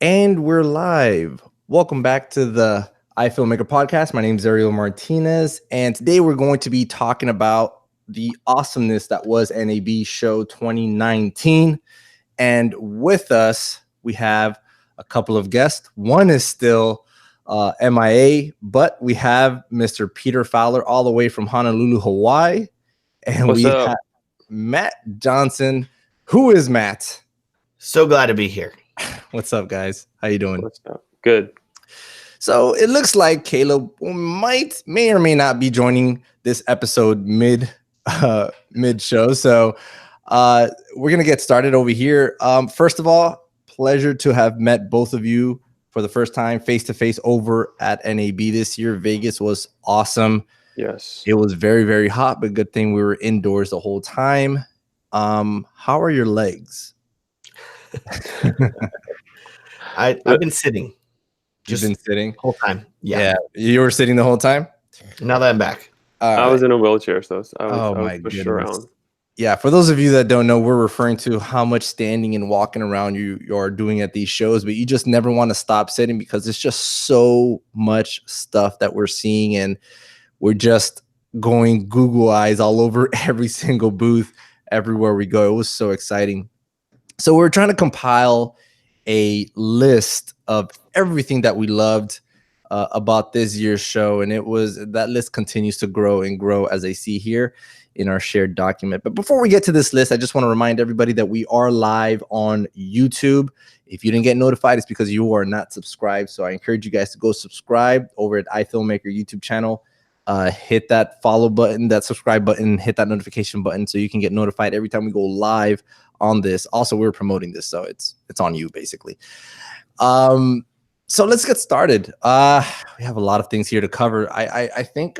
And we're live. Welcome back to the iFilmmaker podcast. My name is Ariel Martinez, and today we're going to be talking about the awesomeness that was NAB Show 2019. And with us, we have a couple of guests. One is still MIA, but we have Mr. Peter Fowler all the way from Honolulu, Hawaii. And What's we up? have Matt Johnson. Who is Matt? So glad to be here. What's up, guys? How you doing? What's up? Good. So it looks like Caleb may or may not be joining this episode mid show. So we're gonna get started over here. First of all, pleasure to have met both of you for the first time face to face over at NAB this year. Vegas was awesome. Yes. It was very, very hot, but good thing we were indoors the whole time. How are your legs? I've been sitting. You've been sitting the whole time. Yeah. You were sitting the whole time. Now that I'm back. I was in a wheelchair, so I was my pushed goodness. around. Yeah, for those of you that don't know, we're referring to how much standing and walking around you are doing at these shows, but you just never want to stop sitting because it's just so much stuff that we're seeing, and we're just going Google eyes all over every single booth everywhere we go. It was so exciting. So we're trying to compile a list of everything that we loved about this year's show, and that list continues to grow and grow as I see here in our shared document. But before we get to this list, I just want to remind everybody that we are live on YouTube. If you didn't get notified, it's because you are not subscribed. So I encourage you guys to go subscribe over at iFilmmaker YouTube channel. Hit that follow button, that subscribe button, hit that notification button so you can get notified every time we go live on this. Also, we're promoting this, so it's on you basically. So let's get started. We have a lot of things here to cover. I think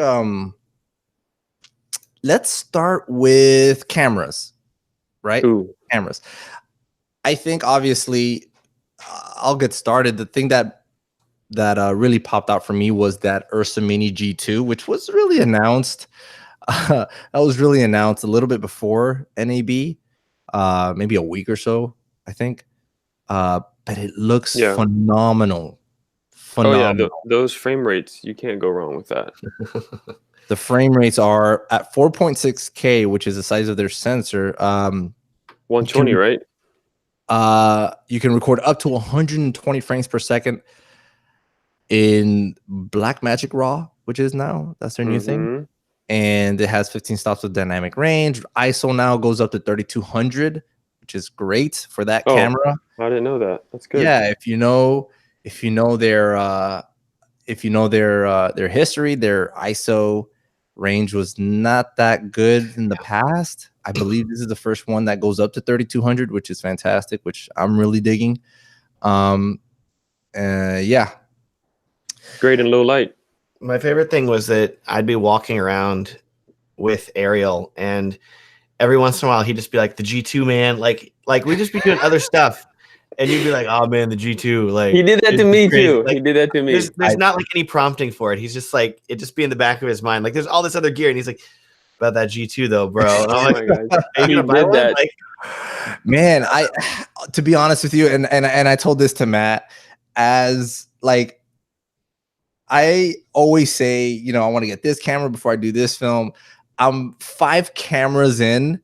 let's start with cameras, right? Ooh. Cameras. I think obviously I'll get started. The thing that really popped out for me was that Ursa Mini G2, which was really announced. That was really announced a little bit before NAB, maybe a week or so, I think. But it looks phenomenal. Phenomenal. Oh yeah, those frame rates, you can't go wrong with that. The frame rates are at 4.6K, which is the size of their sensor. 120, right? You can record up to 120 frames per second in Blackmagic RAW, which is now that's their new thing. And it has 15 stops with dynamic range. ISO now goes up to 3200, which is great for that camera. I didn't know that. That's good. Yeah, if you know their history, their ISO range was not that good in the past. I believe this is the first one that goes up to 3200, which is fantastic, which I'm really digging. Yeah. Great in low light. My favorite thing was that I'd be walking around with Ariel, and every once in a while he'd just be like, the G2, man. Like we'd just be doing other stuff. And you'd be like, oh man, the G2. Like he did that to me too. Like, he did that to me. There's not like any prompting for it. He's just like, it just be in the back of his mind. Like there's all this other gear, and he's like, about that G2 though, bro. And I'm like, he did that. Like, man, to be honest with you, and I told this to Matt, as like I always say, I want to get this camera before I do this film. I'm 5 cameras in,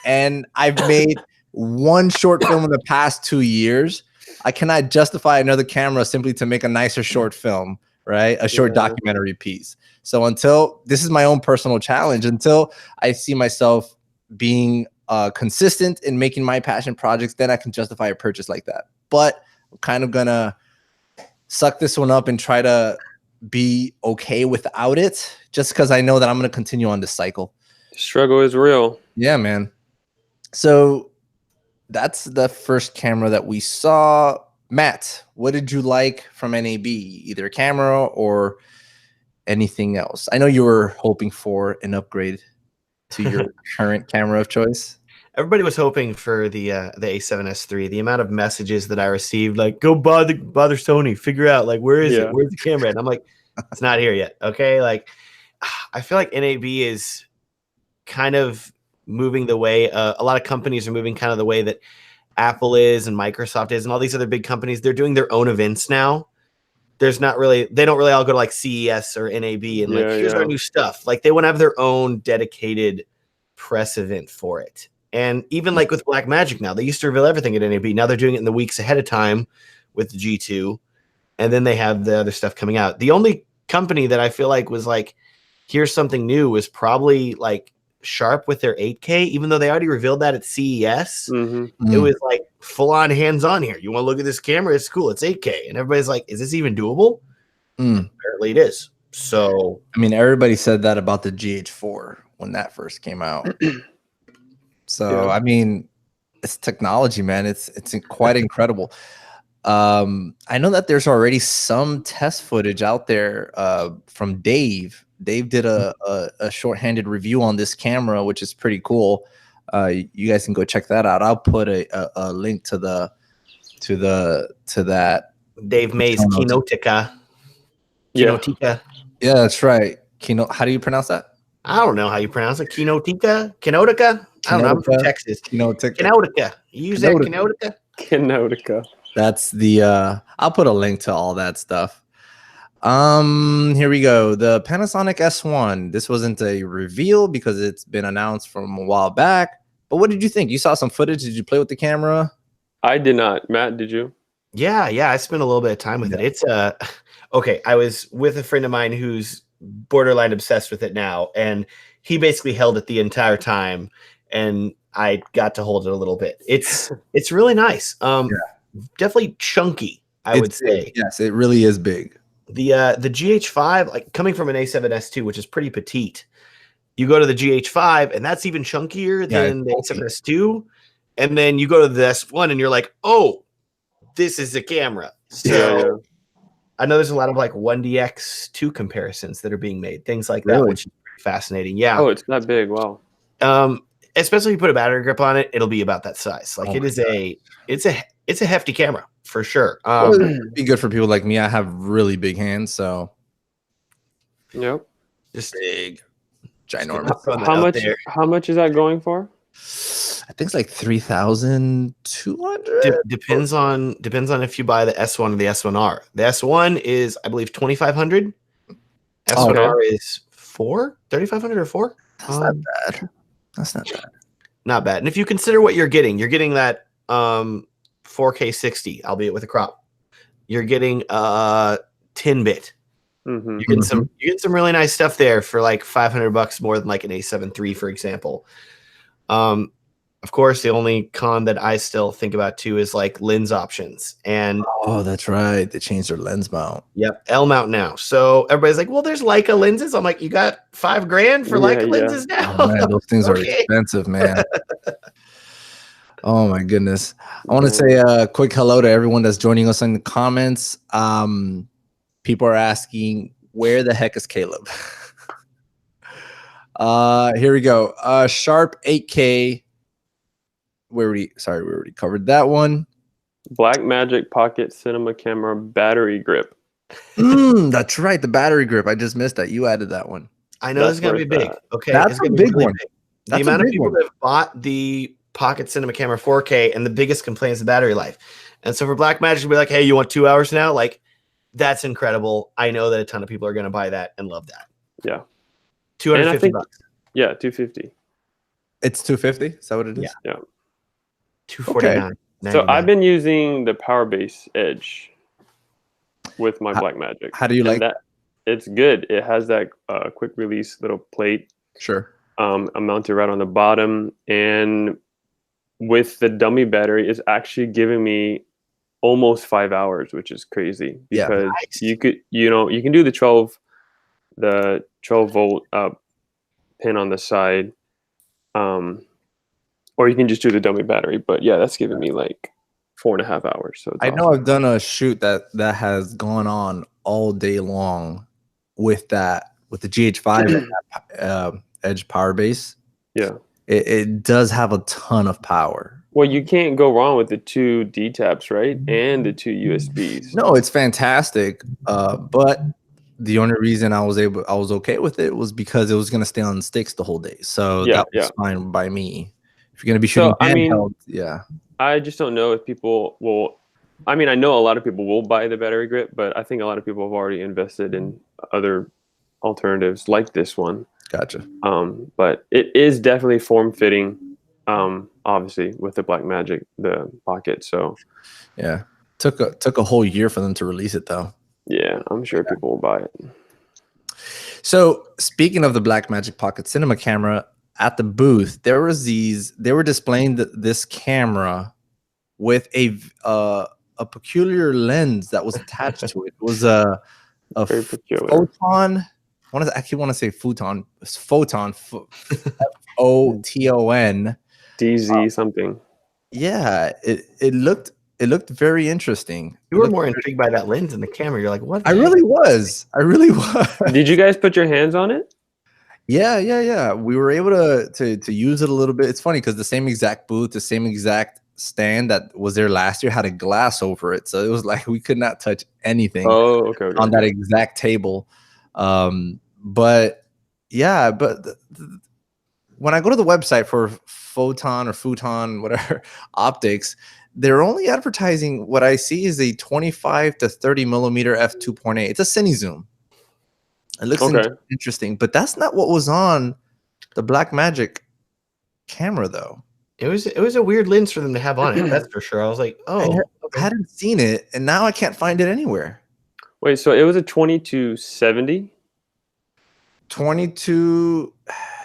and I've made one short film in the past 2 years. I cannot justify another camera simply to make a nicer short film, right? A short documentary piece. So until this is my own personal challenge, until I see myself being consistent in making my passion projects, then I can justify a purchase like that. But I'm kind of gonna suck this one up and try to be okay without it, just because I know that I'm gonna continue on this cycle. Struggle is real. Yeah, man. So that's the first camera that we saw. Matt, what did you like from NAB? Either a camera or anything else? I know you were hoping for an upgrade to your current camera of choice. Everybody was hoping for the A7S III. The amount of messages that I received, like, go bother Sony, figure out like where is it? Where's the camera? And I'm like, it's not here yet. Okay, like I feel like NAB is kind of moving the way a lot of companies are moving, kind of the way that Apple is and Microsoft is and all these other big companies, they're doing their own events now. They don't really all go to like CES or NAB and like, here's our new stuff. Like they want to have their own dedicated press event for it. And even like with Blackmagic now, they used to reveal everything at NAB. Now they're doing it in the weeks ahead of time with the G2. And then they have the other stuff coming out. The only company that I feel like was like, here's something new was probably like Sharp with their 8K, even though they already revealed that at CES. It was like full on hands on here. You want to look at this camera? It's cool. It's 8K. And everybody's like, is this even doable? Apparently it is. So, I mean, everybody said that about the GH4 when that first came out. So, I mean, it's technology, man. It's quite incredible. I know that there's already some test footage out there from Dave. Dave did a shorthanded review on this camera, which is pretty cool. You guys can go check that out. I'll put a link to that. Dave May's Kinotica. Yeah, that's right. How do you pronounce that? I don't know how you pronounce it. Kinotica? I don't know. I'm from Texas. Kinotica. You use that Kinotica? Kinotica. That's the I'll put a link to all that stuff. Here we go. The Panasonic S1. This wasn't a reveal because it's been announced from a while back. But what did you think? You saw some footage. Did you play with the camera? I did not. Matt, did you? Yeah. I spent a little bit of time with it. It's okay. I was with a friend of mine who's borderline obsessed with it now, and he basically held it the entire time, and I got to hold it a little bit. It's really nice. Definitely chunky, I would say. Big. Yes, it really is big. The GH5, like coming from an A7S2, which is pretty petite, you go to the GH5, and that's even chunkier than the A7S2. And then you go to the S1, and you're like, oh, this is a camera. So I know there's a lot of like 1DX2 comparisons that are being made, things like that, which is pretty fascinating. Yeah. Oh, it's that big. Wow. Especially if you put a battery grip on it, it'll be about that size. Like it's a hefty camera for sure. It'd be good for people like me. I have really big hands, so just big, ginormous. How much is that going for? I think it's like 3,200. Depends on if you buy the S1 or the S1R. The S1 is, I believe, 2,500. S1R is 3,500 or 4. That's not bad. That's not bad. Not bad. And if you consider what you're getting that 4K 60, albeit with a crop. You're getting 10-bit. You're getting some really nice stuff there for like $500 more than like an A7 III, for example. Of course, the only con that I still think about too is like lens options. And that's right. They changed their lens mount. Yep, L mount now. So everybody's like, well, there's Leica lenses. I'm like, you got $5,000 for Leica lenses now? Oh, man, those things are expensive, man. Oh my goodness. I want to say a quick hello to everyone that's joining us in the comments. People are asking, where the heck is Caleb? Here we go. Sharp 8K. We already covered that one. Blackmagic Pocket Cinema Camera battery grip. That's right, the battery grip. I just missed that. You added that one. I know it's gonna be big. Okay, that's a big one. The amount of people that have bought the Pocket Cinema Camera 4K, and the biggest complaint is the battery life. And so for Blackmagic to be like, hey, you want 2 hours now? Like, that's incredible. I know that a ton of people are going to buy that and love that. Yeah. $250. Yeah, $250. It's $250? Is that what it is? Yeah. $249. So I've been using the Powerbase Edge with my Blackmagic. How do you like that? It's good. It has that quick release little plate. Sure. I'm mounted right on the bottom, and with the dummy battery, it's actually giving me almost 5 hours, which is crazy because you can do the 12 volt pin on the side, or you can just do the dummy battery. But yeah, that's giving me like 4.5 hours. So I know I've done a shoot that has gone on all day long with the GH5 Edge power base. Yeah, it does have a ton of power. Well, you can't go wrong with the 2 D taps, right? And the 2 USBs. No, it's fantastic. But the only reason I was okay with it was because it was going to stay on sticks the whole day. So that was fine by me. If you're going to be shooting handheld, I just don't know if people will. I mean, I know a lot of people will buy the battery grip, but I think a lot of people have already invested in other alternatives like this one. Gotcha. But it is definitely form fitting. Obviously with the Blackmagic, the pocket. So yeah, took a whole year for them to release it though. Yeah, I'm sure people will buy it. So speaking of the Blackmagic Pocket Cinema camera, at the booth they were displaying this camera with a peculiar lens that was attached to it. It was a Very peculiar. photon. I actually want to say photon. Photon. Photon. DZ something. Yeah, it looked very interesting. You were more intrigued by that lens in the camera. You're like, what? I really was. Did you guys put your hands on it? Yeah. We were able to use it a little bit. It's funny because the same exact booth, the same exact stand that was there last year had a glass over it, so it was like we could not touch anything. Oh, okay. On that exact table. But yeah, when I go to the website for Photon or Futon, whatever optics, they're only advertising what I see is a 25 to 30 millimeter f2.8. It's a cine zoom. It looks interesting, but that's not what was on the Blackmagic camera though. It was a weird lens for them to have on it. That's for sure. I was like, oh, I hadn't seen it, and now I can't find it anywhere. Wait, so it was a 2270? 22,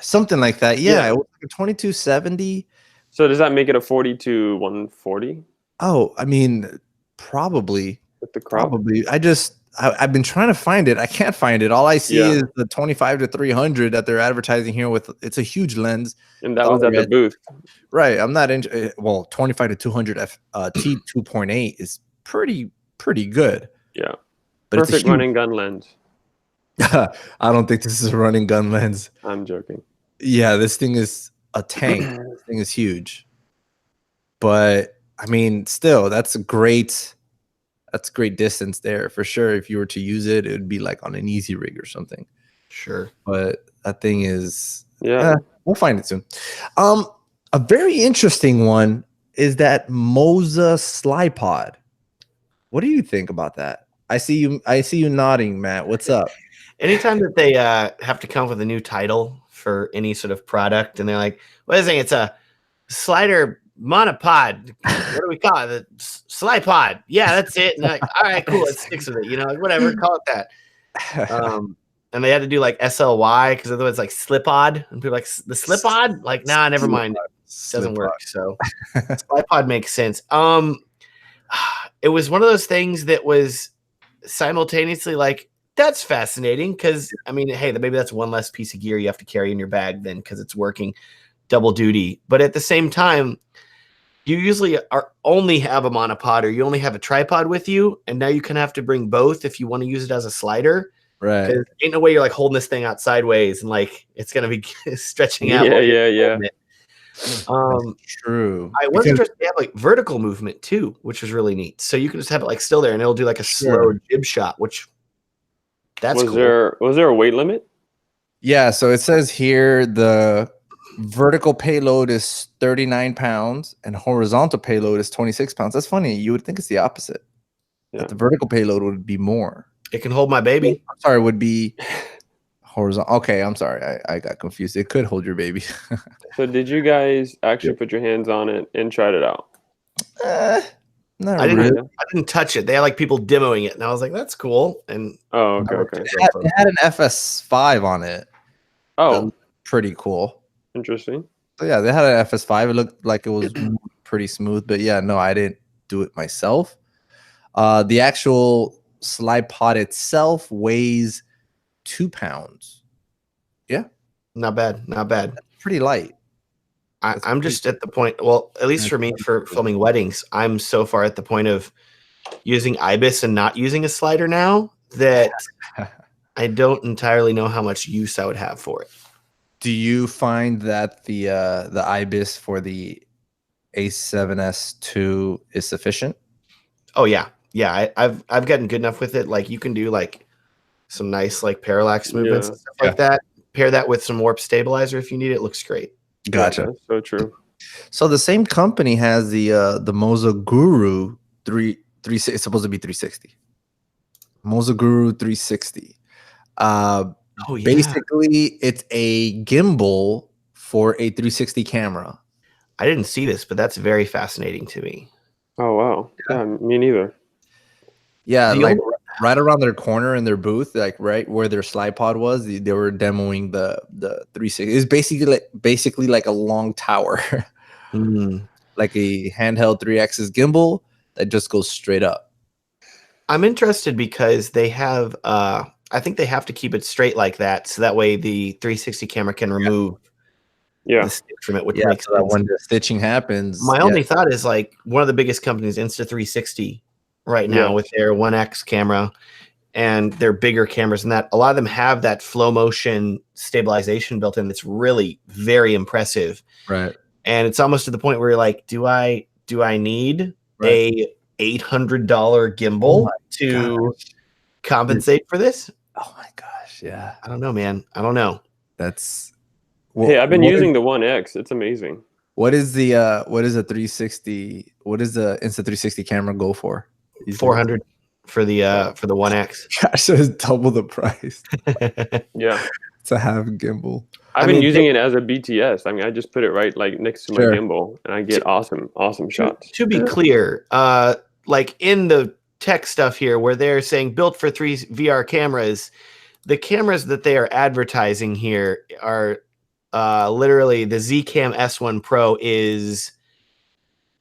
something like that. Yeah. It was like a 2270. So does that make it a 42-140? Oh, I mean, probably. With the crop? Probably. I've been trying to find it. I can't find it. All I see is the 25 to 300 that they're advertising here with. It's a huge lens. And that was at the booth. Right. I'm not into, well, 25 to 200 T2.8 is pretty good. Yeah. But perfect running gun lens. I don't think this is a running gun lens. I'm joking. Yeah, this thing is a tank. This thing is huge. But I mean, still, that's great distance there for sure. If you were to use it, it would be like on an easy rig or something. Sure. But that thing is, we'll find it soon. A very interesting one is that Moza Slipod. What do you think about that? I see you nodding, Matt. What's up? Anytime that they have to come up with a new title for any sort of product, and they're like, "What is it? It's a slider monopod. What do we call it? The Slipod. Yeah, that's it." And they're like, "All right, cool. Let's stick with it. You know, like, whatever. Call it that." And they had to do like SLY because otherwise, like Slipod, and people are like the Slipod. Like, nah, never mind. It doesn't work. So Slipod makes sense. It was one of those things that was simultaneously like, that's fascinating because I mean, hey, maybe that's one less piece of gear you have to carry in your bag then because it's working double duty. But at the same time, you usually only have a monopod or you only have a tripod with you, and now you kind of have to bring both if you want to use it as a slider. Right. Ain't no way you're like holding this thing out sideways and like it's gonna be stretching out. Yeah. True. I was interested to have like vertical movement too, which was really neat. So you can just have it like still there and it'll do like a slow jib shot, which that's cool. Was there a weight limit? Yeah, so it says here the vertical payload is 39 pounds and horizontal payload is 26 pounds. That's funny. You would think it's the opposite. Yeah. That the vertical payload would be more. It can hold my baby. I'm sorry, it would be horizontal. Okay, I'm sorry. I got confused. It could hold your baby. So did you guys actually put your hands on it and tried it out? I didn't touch it. They had like people demoing it, and I was like, "That's cool." And okay. It had an FS5 on it. Oh, pretty cool. Interesting. So yeah, they had an FS5. It looked like it was pretty smooth, but yeah, no, I didn't do it myself. The actual slide pod itself weighs 2 pounds. Yeah, not bad. That's pretty light. I'm just at the point, well, at least for me, for filming weddings, I'm so far at the point of using IBIS and not using a slider now that I don't entirely know how much use I would have for it. Do you find that the IBIS for the A7S II is sufficient? Oh yeah. I've gotten good enough with it. Like you can do like some nice like parallax movements and stuff like that. Pair that with some warp stabilizer if you need it. Looks great. Gotcha. Yeah, that's so true. So the same company has the Moza Guru 360. It's supposed to be 360. Moza Guru 360. Oh yeah. Basically, it's a gimbal for a 360 camera. I didn't see this, but that's very fascinating to me. Oh wow. Yeah, me neither. Yeah, like right around their corner in their booth, like right where their slide pod was, they were demoing the 360. It's basically like a long tower. Like a handheld 3-axis gimbal that just goes straight up. I'm interested because they have I think they have to keep it straight like that, so that way the 360 camera can remove the stick from it, which makes so that when the stitching happens. My only thought is like one of the biggest companies, Insta360, right now with their 1X camera and their bigger cameras, and that a lot of them have that flow motion stabilization built in. That's really very impressive. Right. And it's almost to the point where you're like, do I need a $800 gimbal to compensate for this? Oh my gosh. Yeah. I don't know, man. I don't know. That's hey, I've been using the 1X. It's amazing. What is the 360? What is the Insta360 camera go for? 400 for the 1X. Gosh, so it's double the price. Yeah. It's a half gimbal. I've been using it as a BTS. I mean, I just put it right like next to my gimbal, and I get awesome shots. To be clear, like in the tech stuff here, where they're saying built for 3 VR cameras, the cameras that they are advertising here are literally the Zcam S1 Pro is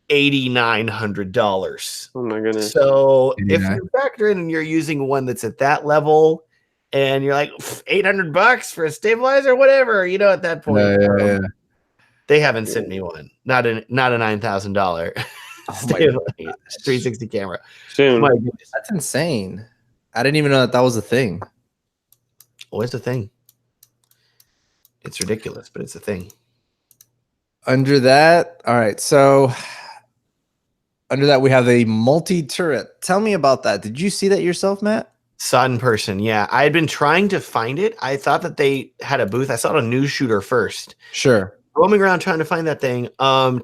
$8,900. Oh my goodness! So if you factor in and you're using one that's at that level, and you're like $800 for a stabilizer, whatever, you know, at that point, they haven't sent me one. Not a $9,000 360 camera. Soon. My goodness. That's insane. I didn't even know that was a thing. Oh, it's a thing. It's ridiculous, but it's a thing. Under that, all right. So under that, we have a multi-turret. Tell me about that. Did you see that yourself, Matt? Saw it in person. Yeah, I had been trying to find it. I thought that they had a booth. I saw it on News Shooter first. Sure. Roaming around trying to find that thing.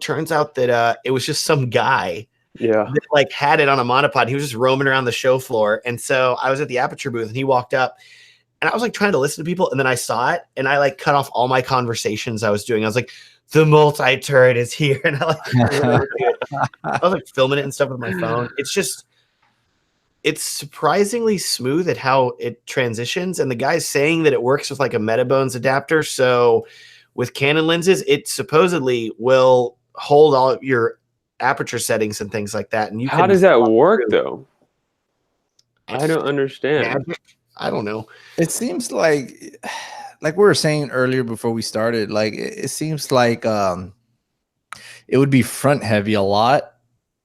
Turns out that it was just some guy. Yeah. That, like, had it on a monopod. He was just roaming around the show floor. And so I was at the Aperture booth and he walked up and I was like trying to listen to people. And then I saw it and I like cut off all my conversations I was doing. I was like, the multi-turret is here. And I was like filming it and stuff with my phone. It's surprisingly smooth at how it transitions. And the guy's saying that it works with like a Metabones adapter. So with Canon lenses, it supposedly will hold all of your aperture settings and things like that. And how does that work though? I don't understand. Magic? I don't know. It seems like we were saying earlier before we started, like it seems like it would be front heavy a lot.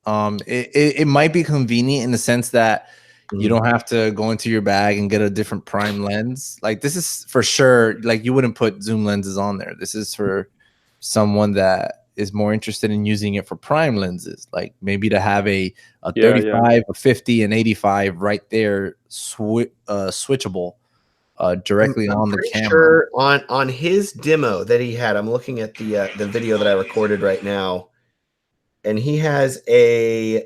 It might be convenient in the sense that you don't have to go into your bag and get a different prime lens. Like this is for sure, like you wouldn't put zoom lenses on there. This is for someone that is more interested in using it for prime lenses, like maybe to have a 35, a 50, and 85 right there, switchable directly on the camera. Sure, on his demo that he had, I'm looking at the video that I recorded right now. And he has he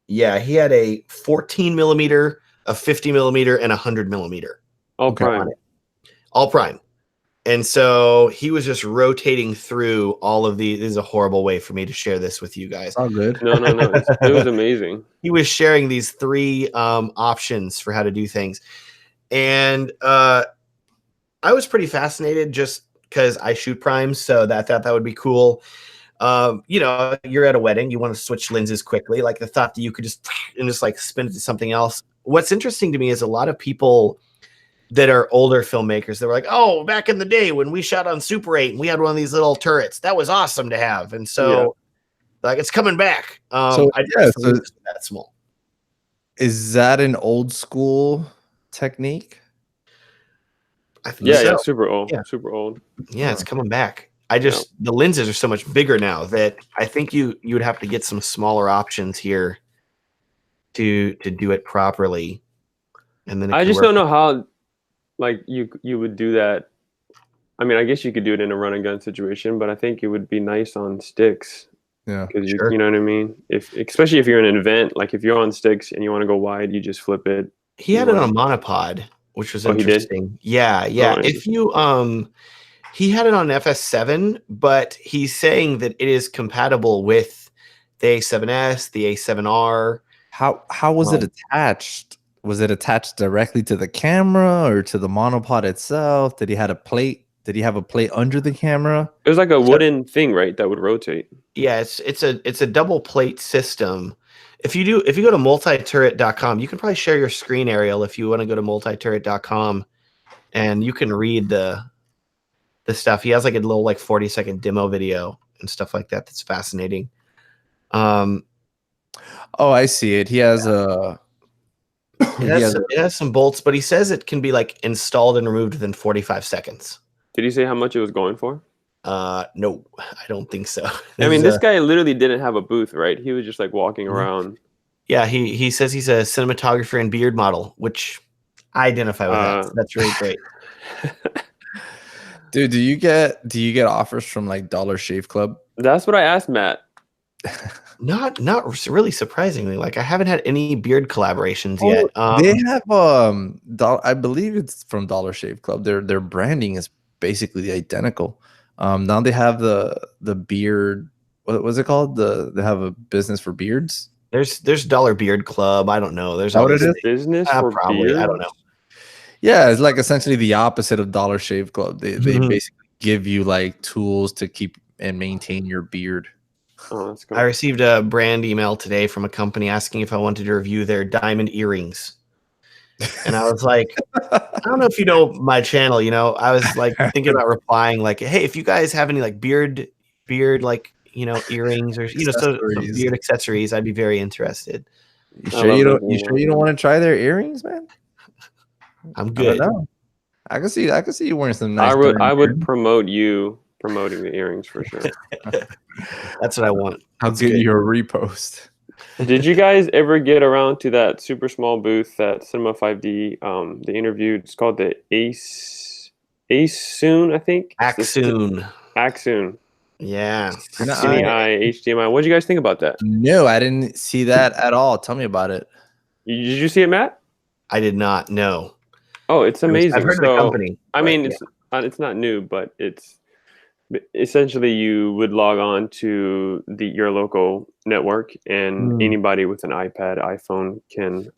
had a 14 millimeter, a 50 millimeter, and 100 millimeter. All prime. All prime. And so he was just rotating through all of these. This is a horrible way for me to share this with you guys. Oh, good. No. It was amazing. He was sharing these 3 options for how to do things. And I was pretty fascinated just because I shoot primes. So I thought that would be cool. You know, you're at a wedding, you want to switch lenses quickly. Like the thought that you could just like spin it to something else. What's interesting to me is a lot of people that are older filmmakers, they were like, oh, back in the day when we shot on Super 8 and we had one of these little turrets, that was awesome to have. And so like it's coming back. So that small. Is that an old school technique? I think so. Yeah, super old. Yeah. Super old. Yeah, it's coming back. The lenses are so much bigger now that I think you would have to get some smaller options here to do it properly. And then I just don't know how like you would do that. I mean, I guess you could do it in a run and gun situation, but I think it would be nice on sticks. Yeah, because you know what I mean. Especially if you're in an event, like if you're on sticks and you want to go wide, you just flip it. He had it on a monopod, which was interesting. Yeah. If you he had it on FS7, but he's saying that it is compatible with the A7S, the A7R. How was it attached? Was it attached directly to the camera or to the monopod itself? Did he have a plate? Did he have a plate under the camera? It was like a wooden thing, right? That would rotate. Yeah, it's a double plate system. If you go to multiturret.com, you can probably share your screen, Ariel, if you want to go to multiturret.com, and you can read the stuff. He has like a little 40-second demo video and stuff like that. That's fascinating. Oh, I see it. He has it has some bolts, but he says it can be installed and removed within 45 seconds. Did he say how much it was going for? No, I don't think so. I mean, this guy literally didn't have a booth, right? He was just walking around. Yeah, he says he's a cinematographer and beard model, which I identify with that. So that's really great. Dude, do you get offers from Dollar Shave Club? That's what I asked Matt. Not really surprisingly. I haven't had any beard collaborations yet. They have I believe it's from Dollar Shave Club. Their branding is basically identical. Now they have the beard. What was it called? They have a business for beards. There's Dollar Beard Club. I don't know. There's what it is? Business for probably beards? I don't know. Yeah, it's essentially the opposite of Dollar Shave Club. They basically give you tools to keep and maintain your beard. Oh, that's cool. I received a brand email today from a company asking if I wanted to review their diamond earrings. And I was like, I don't know if you know my channel, I was thinking about replying hey, if you guys have any beard earrings or some beard accessories, I'd be very interested. You sure you don't want to try their earrings, man? I'm good. I can see you wearing some nice. I would promote you promoting the earrings for sure. That's what I want. I'll get you a repost. Did you guys ever get around to that super small booth that Cinema 5D they interviewed? It's called the Soon, I think. Axoon. Yeah. HDMI. What did you guys think about that? No, I didn't see that at all. Tell me about it. Did you see it, Matt? I did not. No. Oh, it's amazing. I've heard of the company. I mean, it's not new, but it's essentially you would log on to your local network, and anybody with an iPad, iPhone can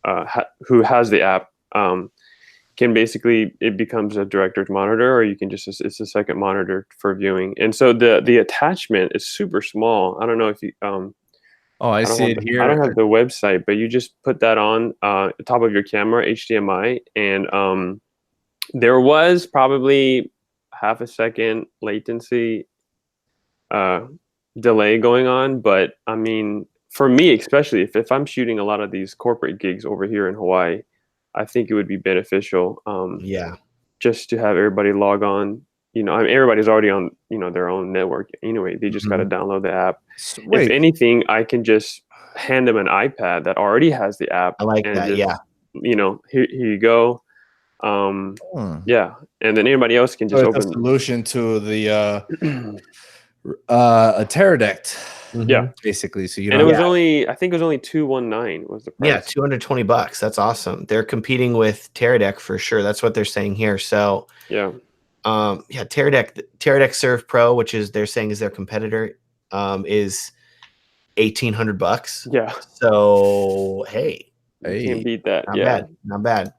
who has the app can basically, it becomes a director's monitor, or you can just, it's a second monitor for viewing. And so the attachment is super small. I don't know if you I see it here. I don't have the website, but you just put that on the top of your camera, HDMI, and there was probably half a second latency delay going on. But I mean, for me, especially if I'm shooting a lot of these corporate gigs over here in Hawaii, I think it would be beneficial. Just to have everybody log on. Everybody's already on, their own network anyway. They just got to download the app. If anything, I can just hand them an iPad that already has the app. I like that. Here you go. Yeah. And then anybody else can just open a solution to the a Teradect. Yeah, basically. So it was only, I think it was only $219 was the price. Yeah, $220. That's awesome. They're competing with Teradect for sure. That's what they're saying here. So Teradect Serve Pro, which is they're saying is their competitor, is $1,800. Yeah. So hey, you can't beat that. Not bad.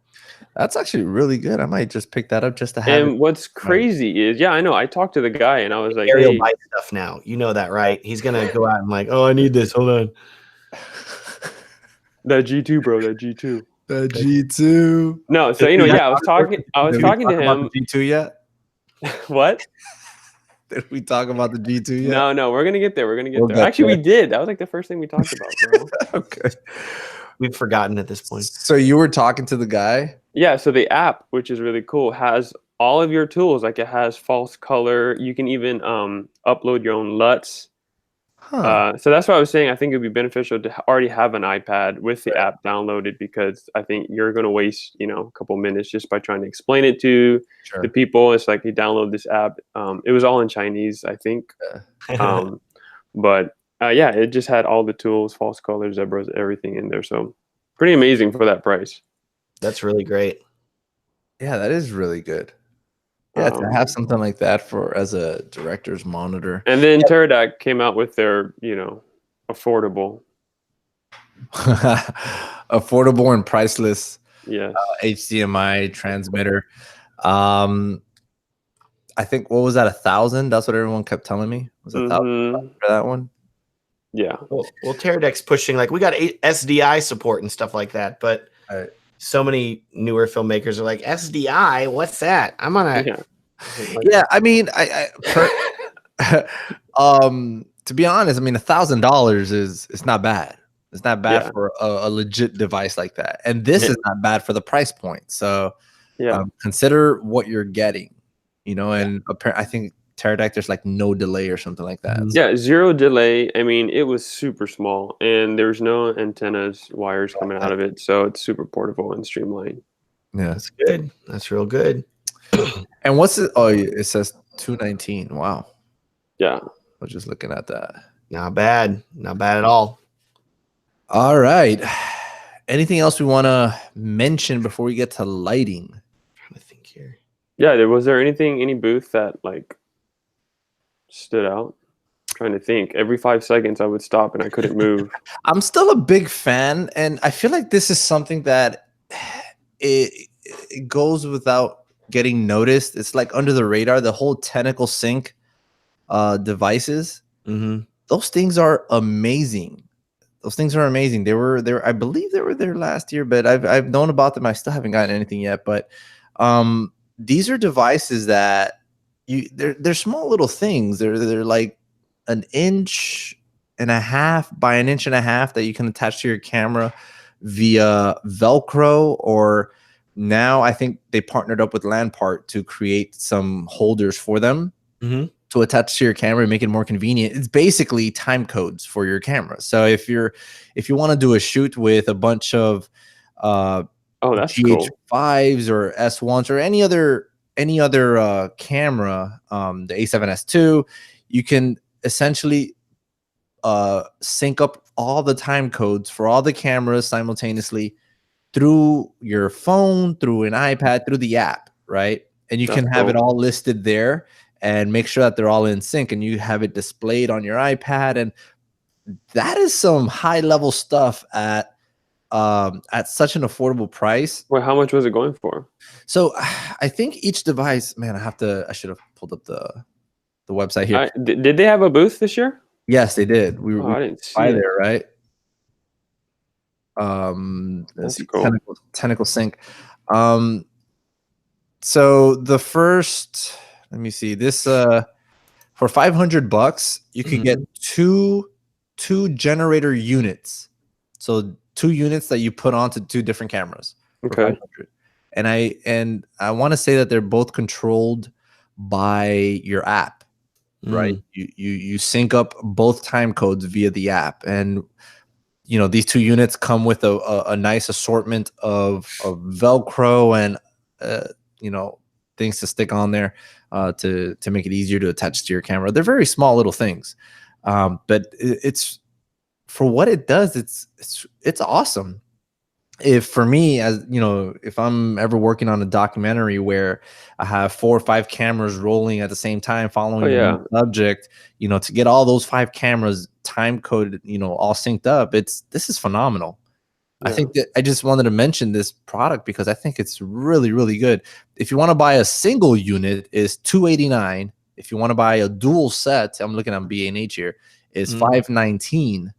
That's actually really good. I might just pick that up just to have. And what's crazy is, I know. I talked to the guy and I was like, Ariel buys stuff now. You know that, right? He's gonna go out and I need this. Hold on. That G2, bro. That G2. The G2. No, so I was talking to him. The G2 yet? What? Did we talk about the G2 yet? No, we're gonna get there. Actually, we did. That was the first thing we talked about, bro. Okay. We've forgotten at this point. So you were talking to the guy? Yeah, so the app, which is really cool, has all of your tools. It has false color. You can even upload your own LUTs. So that's why I was saying I think it'd be beneficial to already have an iPad with the app downloaded, because I think you're going to waste, a couple minutes just by trying to explain it to the people. It's like you download this app. It was all in Chinese, I think. But yeah, it just had all the tools, false colors, zebras, everything in there. So pretty amazing for that price. That's really great. Yeah, that is really good. Yeah, to have something like that as a director's monitor. And then Teradek came out with their, affordable and priceless HDMI transmitter. I think, what was that, 1,000? That's what everyone kept telling me. Was it 1,000 for that one? Yeah. Well, Teradek's pushing, like, we got SDI support and stuff like that, but so many newer filmmakers are like, SDI, what's that? I'm on a I mean, to be honest, I mean, $1,000 is not bad. It's not bad for a legit device like that, and this is not bad for the price point. So consider what you're getting, and I think Teradek, there's like no delay or something like that. Yeah, zero delay. I mean, it was super small, and there's no antennas, wires coming out of it, so it's super portable and streamlined. Yeah, that's good. That's real good. And what's it? Oh, it says $219. Wow. Yeah, I was just looking at that. Not bad. Not bad at all. All right. Anything else we want to mention before we get to lighting? I'm trying to think here. Yeah, was there any booth that like stood out? I'm trying to think. Every 5 seconds I would stop and I couldn't move. I'm still a big fan, and I feel like this is something that it goes without getting noticed. It's like under the radar. The whole tentacle sync devices. Those things are amazing. They were I believe they were there last year, but I've known about them. I still haven't gotten anything yet, but these are devices that they're small little things. They're like 1.5 inches by 1.5 inches that you can attach to your camera via Velcro, or now I think they partnered up with Landpart to create some holders for them to attach to your camera and make it more convenient. It's basically time codes for your camera. So if you want to do a shoot with a bunch of that's GH5s or S1s or any other camera, the A7S II, you can essentially sync up all the time codes for all the cameras simultaneously through your phone, through an iPad, through the app, right? And you can have it all listed there and make sure that they're all in sync, and you have it displayed on your iPad. And that is some high level stuff at such an affordable price. Well, how much was it going for? So I think each device, man, I should have pulled up the website here. Did they have a booth this year? Yes, they did. I didn't see by it. there, right? That's cool. Tentacle sync. So the first, let me see this, for $500 you could get two generator units. So 2 units that you put onto 2 different cameras. Okay. And I want to say that they're both controlled by your app, right? You sync up both time codes via the app, and these 2 units come with a nice assortment of Velcro and things to stick on there to make it easier to attach to your camera. They're very small little things, but it's for what it does. It's awesome. For me, as if I'm ever working on a documentary where I have 4 or 5 cameras rolling at the same time following the subject, to get all those 5 cameras time coded, all synced up, this is phenomenal. I think that I just wanted to mention this product because I think it's really, really good. If you want to buy a single unit, is $289. If you want to buy a dual set, I'm looking at B&H here, is $519.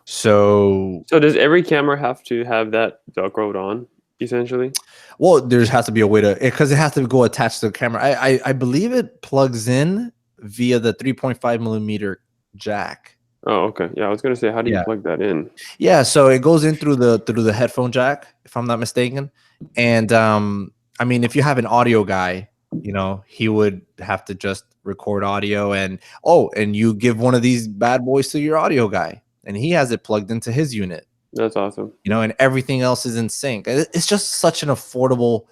So does every camera have to have that Velcroed on, essentially? Well, there has to be a way to, because it has to go attached to the camera. I believe it plugs in via the 3.5mm jack. Oh, okay. Yeah, I was gonna say, how do you plug that in? Yeah, so it goes in through the headphone jack, if I'm not mistaken. And I mean, if you have an audio guy, he would have to just record audio, and you give one of these bad boys to your audio guy, and he has it plugged into his unit. That's awesome. You know, and everything else is in sync. It's just such an affordable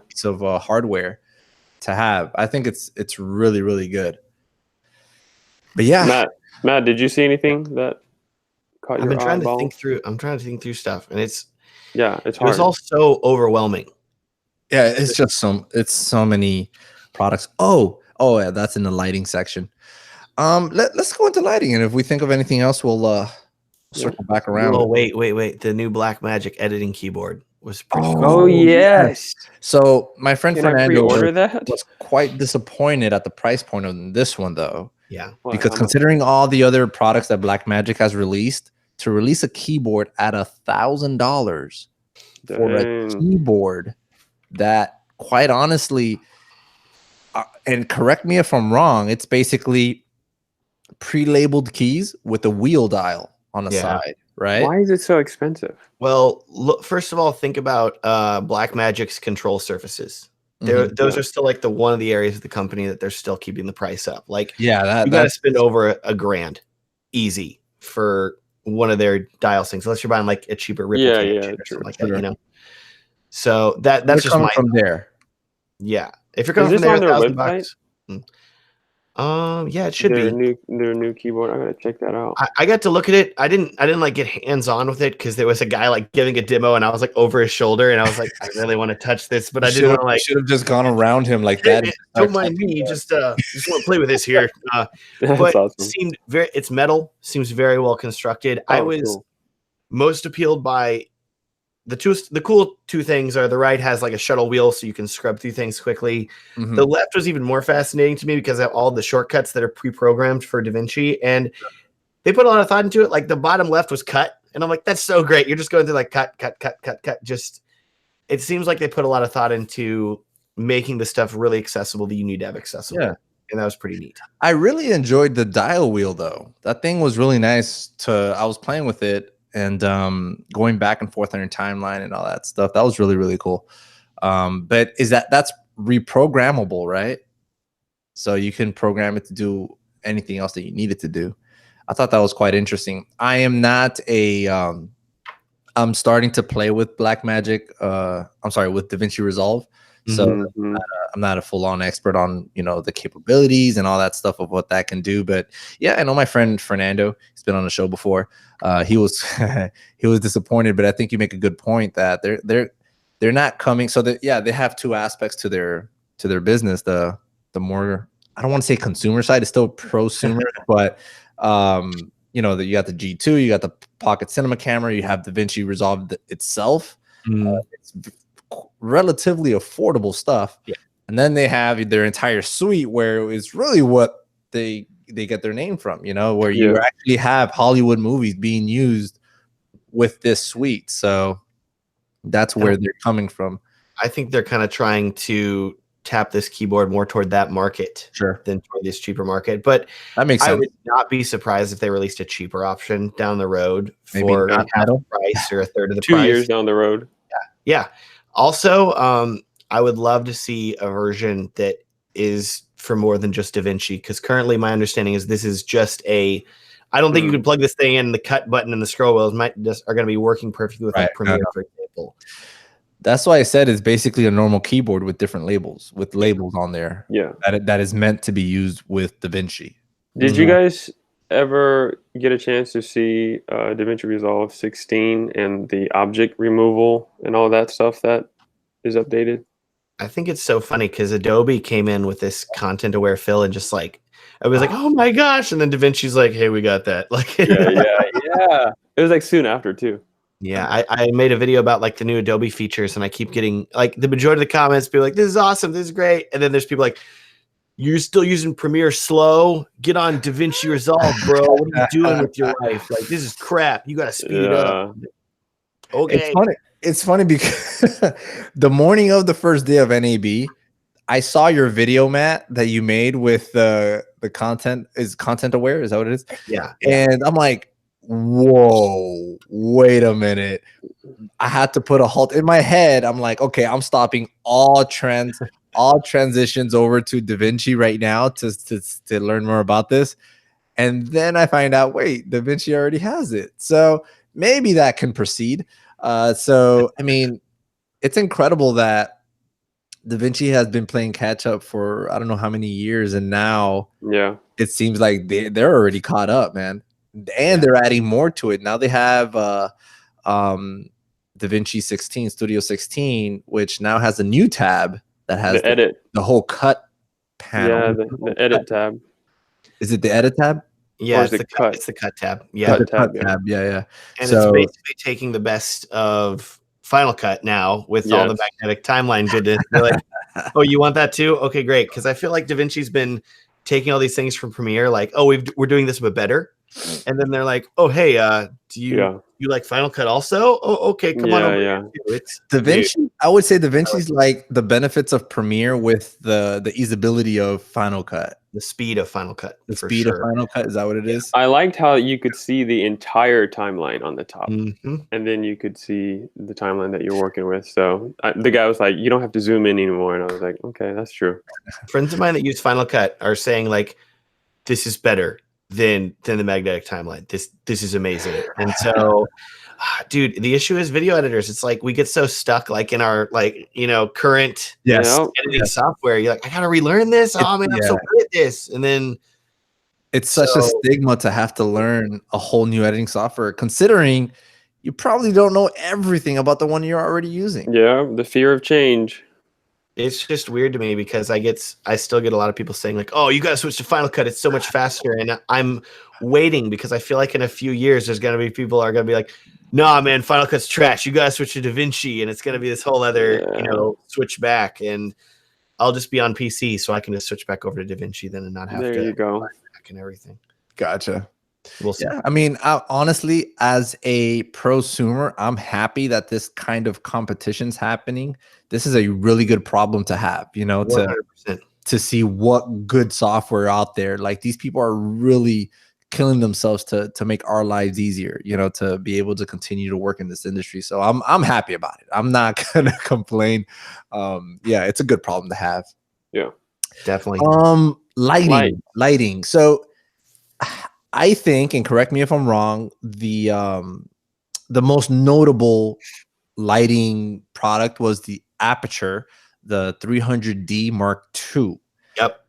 piece of hardware to have. I think it's really, really good. But yeah, Matt, did you see anything that caught your eyeball? I'm trying to think through stuff, and it's hard. It was all so overwhelming. Yeah, it's just so many products. Oh yeah, that's in the lighting section. Let's go into lighting, and if we think of anything else, we'll circle back around. Oh wait. The new Blackmagic editing keyboard was pretty cool. Oh yes. So my friend Fernando was quite disappointed at the price point of this one, though. Yeah, because considering all the other products that Blackmagic has released, to release a keyboard at $1,000 for a keyboard that, quite honestly, and correct me if I'm wrong, it's basically pre-labeled keys with a wheel dial on the side, right? Why is it so expensive? Well, look, first of all, think about Blackmagic's control surfaces. Those are still like one of the areas of the company that they're still keeping the price up. Like, you got to spend over $1,000 easy for one of their dial things, unless you're buying like a cheaper Ripple or something like that, you know. So that's just coming from there. Yeah, if you're coming from there, $1,000. Yeah, it should be their new keyboard. I gotta check that out. I got to look at it. I didn't like get hands on with it because there was a guy like giving a demo, and I was like over his shoulder, and I was like, I really want to touch this, but I didn't want to like. Should have just gone around him like that. Don't mind me. Just want to play with this here. But awesome. It's metal. Seems very well constructed. I was most appealed by the cool two things are the right has like a shuttle wheel so you can scrub through things quickly. The left was even more fascinating to me because of all the shortcuts that are pre-programmed for DaVinci, and they put a lot of thought into it. Like the bottom left was cut, and I'm like, that's so great. You're just going through like cut. Just it seems like they put a lot of thought into making the stuff really accessible that you need to have accessible. Yeah. And that was pretty neat. I really enjoyed the dial wheel though. That thing was really nice I was playing with it and going back and forth on your timeline and all that stuff. That was really, really cool. But that's reprogrammable, right? So you can program it to do anything else that you need it to do. I thought that was quite interesting. I am not I'm starting to play with Blackmagic. With DaVinci Resolve. So I'm not a full-on expert on, the capabilities and all that stuff of what that can do. But yeah, I know my friend Fernando, he's been on the show before. He was he was disappointed, but I think you make a good point that they're not coming. So that they have two aspects to their business. The more, I don't want to say consumer side, it's still prosumer, but you got the G2, you got the Pocket Cinema camera, you have DaVinci Resolve itself. It's relatively affordable stuff, and then they have their entire suite where it's really what they get their name from, where you actually have Hollywood movies being used with this suite. So that's where they're coming from. I think they're kind of trying to tap this keyboard more toward that market than toward this cheaper market. But that makes sense. I would not be surprised if they released a cheaper option down the road for half the price or a third of the price. 2 years down the road. Yeah. Also, I would love to see a version that is for more than just DaVinci, because currently my understanding is this is just I don't think you can plug this thing in, the cut button and the scroll wheels are going to be working perfectly with like Premiere, for example. That's why I said it's basically a normal keyboard with different labels, on there. Yeah, that is meant to be used with DaVinci. Did you guys ever get a chance to see DaVinci Resolve 16 and the object removal and all that stuff that is updated? I think it's so funny because Adobe came in with this content aware fill and just like, I was like, oh my gosh. And then DaVinci's like, hey, we got that. Like, yeah. It was like soon after too. Yeah. I made a video about like the new Adobe features, and I keep getting like the majority of the comments be like, this is awesome. This is great. And then there's people like, you're still using Premiere slow. Get on DaVinci Resolve, bro. What are you doing with your life? Like, this is crap. You got to speed it up. Okay. It's funny because the morning of the first day of NAB, I saw your video, Matt, that you made with the content. Is content aware? Is that what it is? Yeah. And I'm like, whoa, wait a minute. I had to put a halt in my head. I'm like, okay, I'm stopping all trends, all transitions over to DaVinci right now to learn more about this. And then I find out, wait, DaVinci already has it. So maybe that can proceed. So, I mean, it's incredible that DaVinci has been playing catch up for I don't know how many years. And now it seems like they're already caught up, man. And they're adding more to it. Now they have DaVinci 16, Studio 16, which now has a new tab that has the whole cut panel. Yeah, the edit tab. Is it the edit tab? Yeah, it's the cut. It's the cut tab. Yeah, the cut tab. Yeah. And it's basically taking the best of Final Cut now with all the magnetic timeline goodness. They're like, oh, you want that too? Okay, great. Because I feel like DaVinci's been taking all these things from Premiere, like, oh, we're doing this but better. And then they're like, oh, hey, do you like Final Cut also? Oh, okay, come on over. Yeah. It's DaVinci. I would say DaVinci's like the benefits of Premiere with the easeability of Final Cut. The speed of Final Cut. The speed of Final Cut, is that what it is? I liked how you could see the entire timeline on the top, and then you could see the timeline that you're working with. So the guy was like, "You don't have to zoom in anymore," and I was like, "Okay, that's true." Friends of mine that use Final Cut are saying like, "This is better than the magnetic timeline. This is amazing." And so, dude, the issue is video editors. It's like we get so stuck like in our current editing software. You're like, I gotta relearn this. Oh man, I'm so good at this. And then it's such a stigma to have to learn a whole new editing software, considering you probably don't know everything about the one you're already using. Yeah, the fear of change. It's just weird to me because I still get a lot of people saying like, oh, you got to switch to Final Cut. It's so much faster. And I'm waiting because I feel like in a few years, there's going to be people are going to be like, nah, man, Final Cut's trash. You got to switch to DaVinci. And it's going to be this whole other, switch back. And I'll just be on PC so I can just switch back over to DaVinci then and not have to go back and everything. Gotcha. We'll see. Yeah, I mean, honestly, as a prosumer, I'm happy that this kind of competition's happening. This is a really good problem to have, 100%. To see what good software out there. Like these people are really killing themselves to make our lives easier, to be able to continue to work in this industry. So I'm happy about it. I'm not gonna complain. It's a good problem to have. Yeah, definitely. Lighting. So I think, and correct me if I'm wrong, the most notable lighting product was the Aperture, the 300D Mark II. Yep.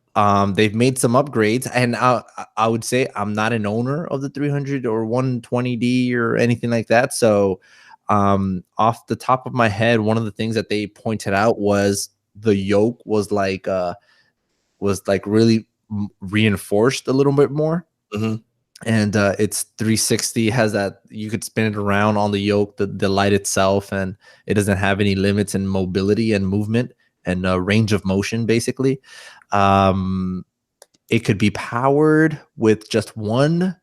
They've made some upgrades, and I would say I'm not an owner of the 300 or 120D or anything like that. So off the top of my head, one of the things that they pointed out was the yoke was like really reinforced a little bit more. And it's 360, has that you could spin it around on the yoke, the light itself, and it doesn't have any limits in mobility and movement and range of motion. Basically, it could be powered with just one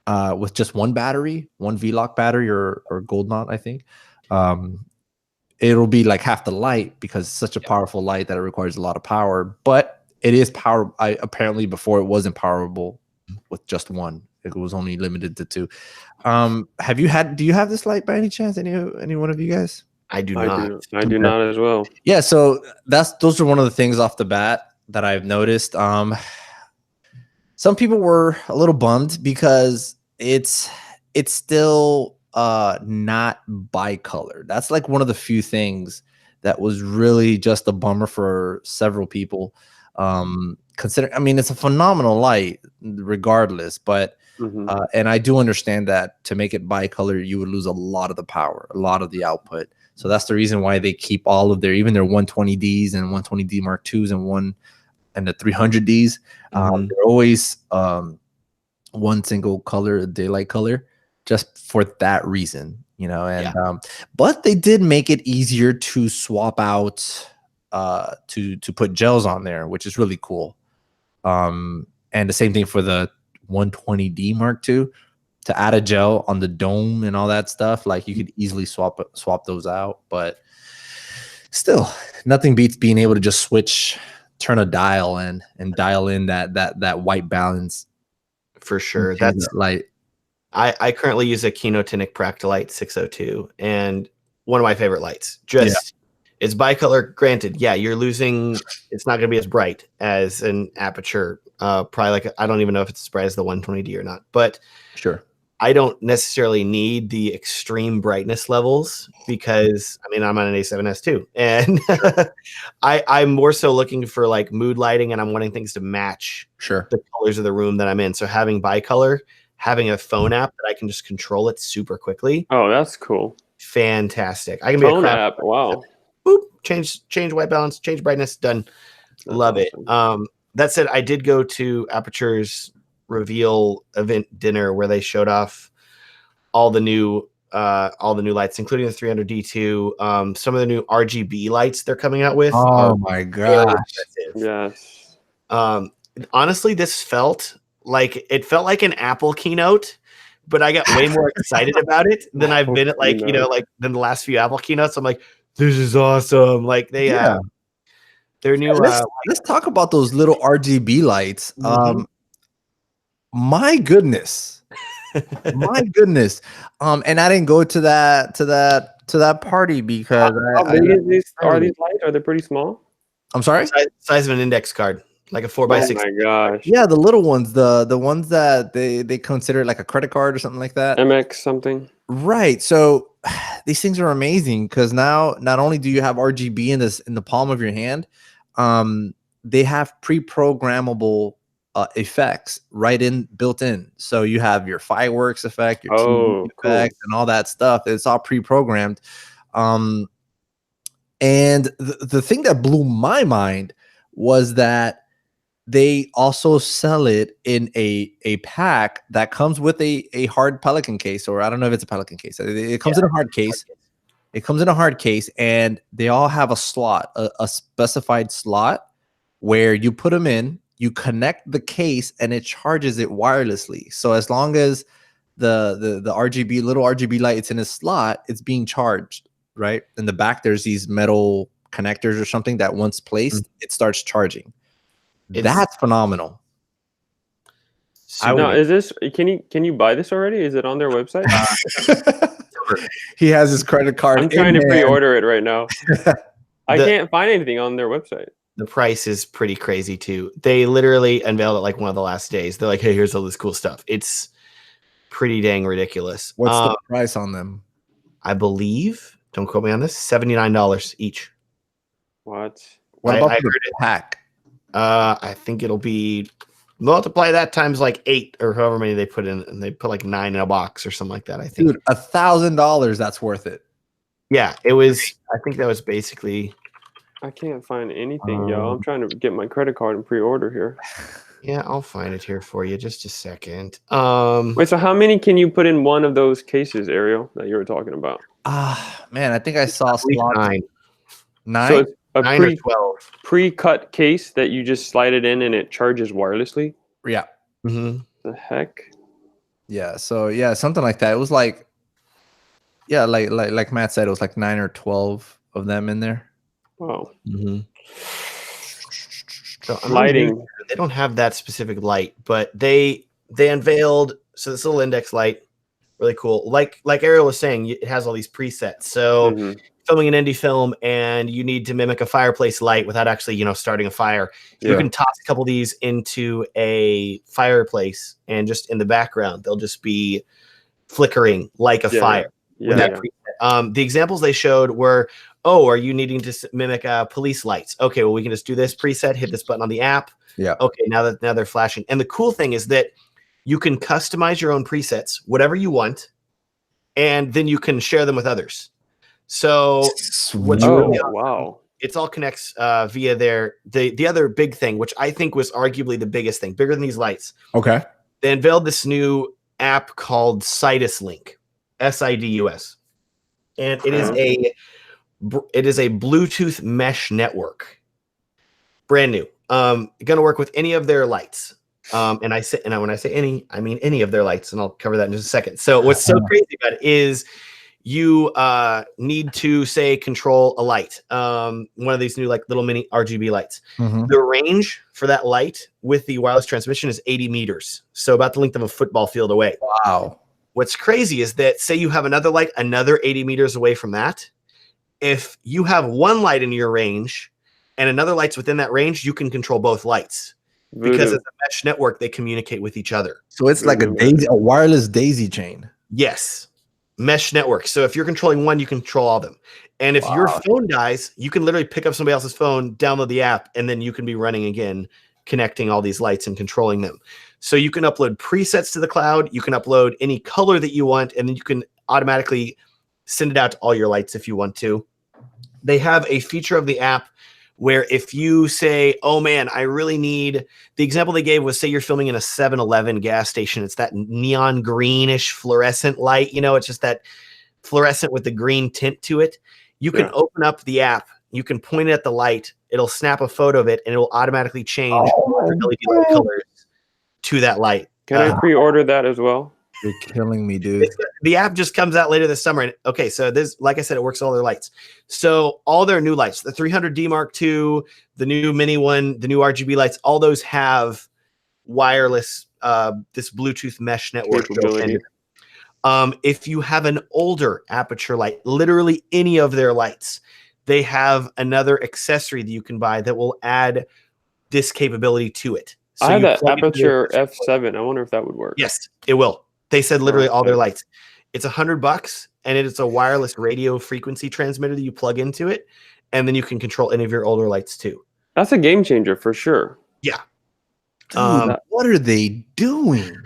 battery, one V-Lock battery or Gold Knot, I think. It'll be like half the light because it's such a powerful light that it requires a lot of power, but it is power. Apparently before it wasn't powerable with just one. It was only limited to two. Do you have this light by any chance? Any one of you guys? I do not. I do not as well. Yeah, so those are one of the things off the bat that I've noticed. Some people were a little bummed because it's still not bicolor. That's like one of the few things that was really just a bummer for several people. Considering, I mean, it's a phenomenal light regardless, but and I do understand that to make it bicolor, you would lose a lot of the power, a lot of the output. So that's the reason why they keep all of even their 120Ds and 120D Mark IIs and the 300Ds. They're always one single color, daylight color, just for that reason, but they did make it easier to swap out to put gels on there, which is really cool. And the same thing for the 120D Mark II, to add a gel on the dome and all that stuff. Like you could easily swap those out, but still nothing beats being able to just turn a dial and dial in that white balance. For sure. That's light. I currently use a Kinotinic Practilite 602, and one of my favorite lights. It's bicolor. Granted, yeah, you're losing. It's not going to be as bright as an aperture. Probably like I don't even know if it's as bright as the 120D or not. But Sure. I don't necessarily need the extreme brightness levels because I mean I'm on an A7S too, and I'm more so looking for like mood lighting, and I'm wanting things to match the colors of the room that I'm in. So having bicolor, having a phone app that I can just control it super quickly. Oh, that's cool. Fantastic. I can phone be a app. Wow. Boop, change white balance, change brightness, done. That's Love awesome. It. That said, I did go to Aperture's reveal event dinner where they showed off all the new lights, including the 300D2. Some of the new RGB lights they're coming out with. Oh my gosh! Yes. Honestly, this felt like an Apple keynote, but I got way more excited about it than I've been at than the last few Apple keynotes. I'm like, this is awesome! Like their new. Let's talk about those little RGB lights. Mm-hmm. My goodness. My goodness. And I didn't go to that party because how big are these lights? Are they pretty small? I'm sorry? Size of an index card, like a 4x6. Oh my gosh. Yeah, the little ones, the ones that they consider like a credit card or something like that. MX something. Right. So these things are amazing because now not only do you have RGB in the palm of your hand, they have pre-programmable effects built in. So you have your fireworks effect, your TV effects, and all that stuff. It's all pre-programmed. And the thing that blew my mind was that they also sell it in a pack that comes with a hard Pelican case, or I don't know if it's a Pelican case. It comes in a hard case. It comes in a hard case, and they all have a slot, a specified slot where you put them in, you connect the case, and it charges it wirelessly. So as long as the little RGB light it's in a slot, it's being charged, right? In the back, there's these metal connectors or something that once placed, it starts charging. That's phenomenal. Now, is this? Can you buy this already? Is it on their website? He has his credit card. I'm trying to pre-order it right now. I can't find anything on their website. The price is pretty crazy too. They literally unveiled it like one of the last days. They're like, "Hey, here's all this cool stuff." It's pretty dang ridiculous. What's the price on them? I believe, don't quote me on this, $79 each. What? What about the pack? I think it'll be multiply that times like 8 or however many they put in, and they put like 9 in a box or something like that. I think, dude, $1,000. That's worth it. Yeah, it was. I think that was basically. I can't find anything, y'all. I'm trying to get my credit card and pre-order here. Yeah, I'll find it here for you. Just a second. Wait, so how many can you put in one of those cases, Ariel, that you were talking about? Man, I think I saw 9. 9? So it's a 9 or 12. Pre-cut case that you just slide it in and it charges wirelessly? Yeah. Mm-hmm. The heck? Yeah, so yeah, something like that. It was like, yeah, like Matt said, it was like 9 or 12 of them in there. Wow. Mm-hmm. So lighting. They don't have that specific light, but they unveiled this little index light, really cool. Like Ariel was saying, it has all these presets. So filming an indie film and you need to mimic a fireplace light without actually, starting a fire. You can toss a couple of these into a fireplace, and just in the background, they'll just be flickering like a fire. With that preset. The examples they showed were, are you needing to mimic police lights? Okay, well, we can just do this preset, hit this button on the app. Yeah. Okay, now they're flashing. And the cool thing is that you can customize your own presets, whatever you want, and then you can share them with others. So wow. It all connects via the other big thing, which I think was arguably the biggest thing, bigger than these lights. Okay. They unveiled this new app called Sidus Link, SIDUS. And it is a Bluetooth mesh network. Brand new. Going to work with any of their lights. And when I say any, I mean any of their lights, and I'll cover that in just a second. So what's so crazy about it is you need to say control a light. One of these new like little mini RGB lights. Mm-hmm. The range for that light with the wireless transmission is 80 meters. So about the length of a football field away. Wow. What's crazy is that say you have another light, another 80 meters away from that, if you have one light in your range and another light's within that range, you can control both lights. Because it's a mesh network, they communicate with each other. So it's like a wireless daisy chain. Yes. Mesh network. So if you're controlling one, you control all of them. And if your phone dies, you can literally pick up somebody else's phone, download the app, and then you can be running again, connecting all these lights and controlling them. So you can upload presets to the cloud. You can upload any color that you want, and then you can automatically send it out to all your lights if you want to. They have a feature of the app where if you say, oh man, I really need, the example they gave was, say you're filming in a 7-Eleven gas station. It's that neon greenish fluorescent light. You know, it's just that fluorescent with the green tint to it. You can open up the app. You can point it at the light. It'll snap a photo of it, and it will automatically change LED light colors to that light. Can I pre-order that as well? You're killing me, dude. The app just comes out later this summer. And okay, so this, like I said, it works with all their lights. So all their new lights, the 300D Mark II, the new Mini one, the new RGB lights, all those have wireless, this Bluetooth mesh network. If you have an older aperture light, literally any of their lights, they have another accessory that you can buy that will add this capability to it. So I have that aperture F7. I wonder if that would work. Yes, it will. They said literally all their lights. It's $100, and it's a wireless radio frequency transmitter that you plug into it, and then you can control any of your older lights too. That's a game changer for sure. Yeah. Dude, what are they doing?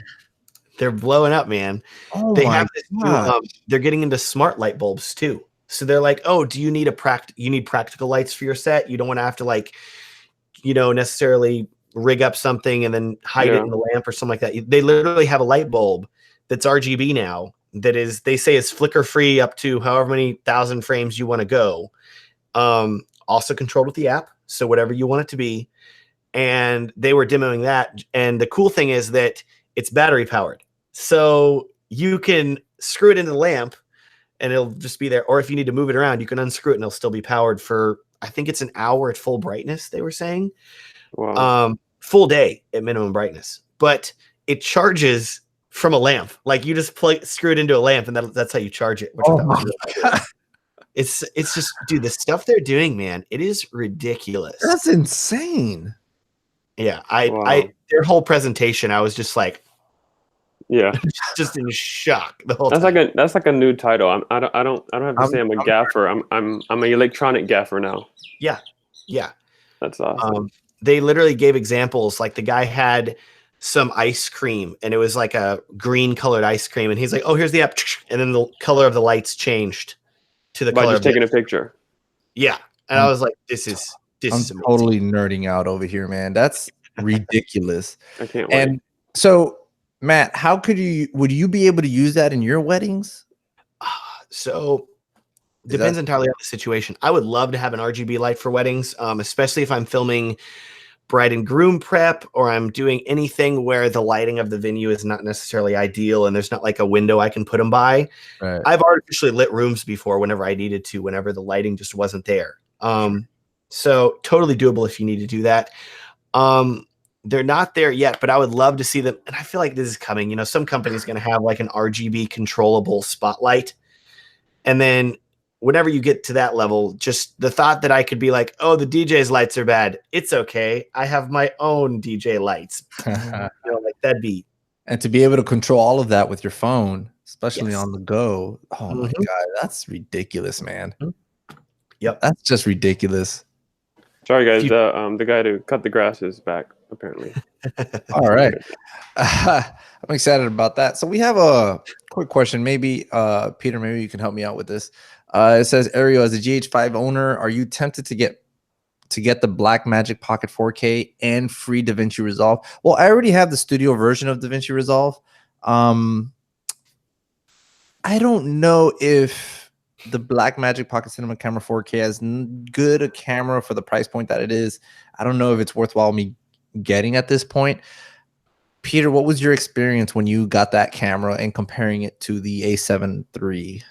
They're blowing up, man. Oh they have this new, they're getting into smart light bulbs too. So they're like, oh, do you need you need practical lights for your set? You don't want to have to, like, you know, necessarily rig up something and then hide it in the lamp or something like that. They literally have a light bulb that's RGB now, that is, they say, is flicker free up to however many 1,000 frames you want to go. Also controlled with the app, so whatever you want it to be. And they were demoing that. And the cool thing is that it's battery powered, so you can screw it into the lamp and it'll just be there. Or if you need to move it around, you can unscrew it and it'll still be powered for, I think it's an hour at full brightness, they were saying. Wow. Full day at minimum brightness, but it charges from a lamp. Like, you just screw it into a lamp, and that's how you charge it. Which it's just, dude, the stuff they're doing, man, it is ridiculous. That's insane. Yeah, their whole presentation, I was just like, just in shock the whole time. That's like a new title. I don't have to say I'm a gaffer. I'm an electronic gaffer now. Yeah. That's awesome. They literally gave examples. Like, the guy had some ice cream, and it was like a green colored ice cream, and he's like, oh, here's the app, and then the color of the lights changed to the color. By just taking a picture. Yeah, and I was like, this is totally nerding out over here, man. That's ridiculous. I can't wait. And so, Matt, would you be able to use that in your weddings? So depends entirely on the situation. I would love to have an RGB light for weddings, especially if I'm filming bride and groom prep, or I'm doing anything where the lighting of the venue is not necessarily ideal and there's not like a window I can put them by. Right. I've artificially lit rooms before whenever I needed to, whenever the lighting just wasn't there. So totally doable if you need to do that. They're not there yet, but I would love to see them. And I feel like this is coming. You know, some company's going to have like an RGB controllable spotlight. And then whenever you get to that level, just the thought that I could be like, oh, the DJ's lights are bad. It's okay. I have my own DJ lights. You know, like that'd be. And to be able to control all of that with your phone, especially on the go. Oh my God, that's ridiculous, man. Yep. That's just ridiculous. Sorry, guys. The guy to cut the grass is back, apparently. All right. I'm excited about that. So we have a quick question. Maybe, Peter, maybe you can help me out with this. It says, Ariel, as a GH5 owner, are you tempted to get the Blackmagic Pocket 4K and free DaVinci Resolve? Well, I already have the studio version of DaVinci Resolve. I don't know if the Blackmagic Pocket Cinema Camera 4K has good a camera for the price point that it is. I don't know if it's worthwhile me getting at this point. Peter, what was your experience when you got that camera and comparing it to the A7 III?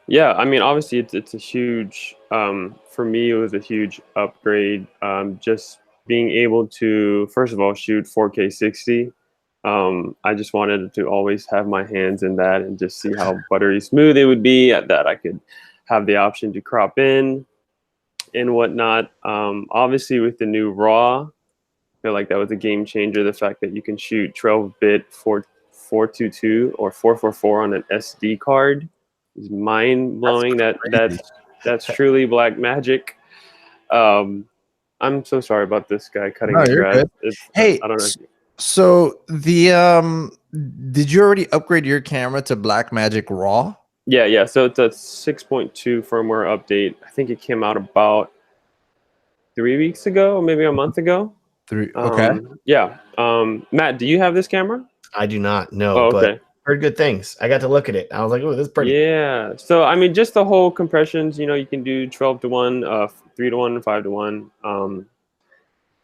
Yeah, I mean, obviously it's a huge, for me, it was a huge upgrade. Just being able to, first of all, shoot 4K 60. I just wanted to always have my hands in that and just see how buttery smooth it would be. At that, I could have the option to crop in and whatnot. Obviously, with the new RAW, I feel like that was a game changer. The fact that you can shoot 12-bit 422 or 444 on an SD card is mind blowing. That's truly black magic. I'm so sorry about this guy cutting the grass. Hey, I don't know. So the did you already upgrade your camera to Blackmagic RAW? Yeah. So it's a 6.2 firmware update. I think it came out about 3 weeks ago, maybe a month ago. Okay. Yeah. Matt, do you have this camera? I do not know, but heard good things. I got to look at it. I was like, oh, this is pretty. Yeah. So I mean, just the whole compressions. You can do 12:1, 3:1, and 5:1.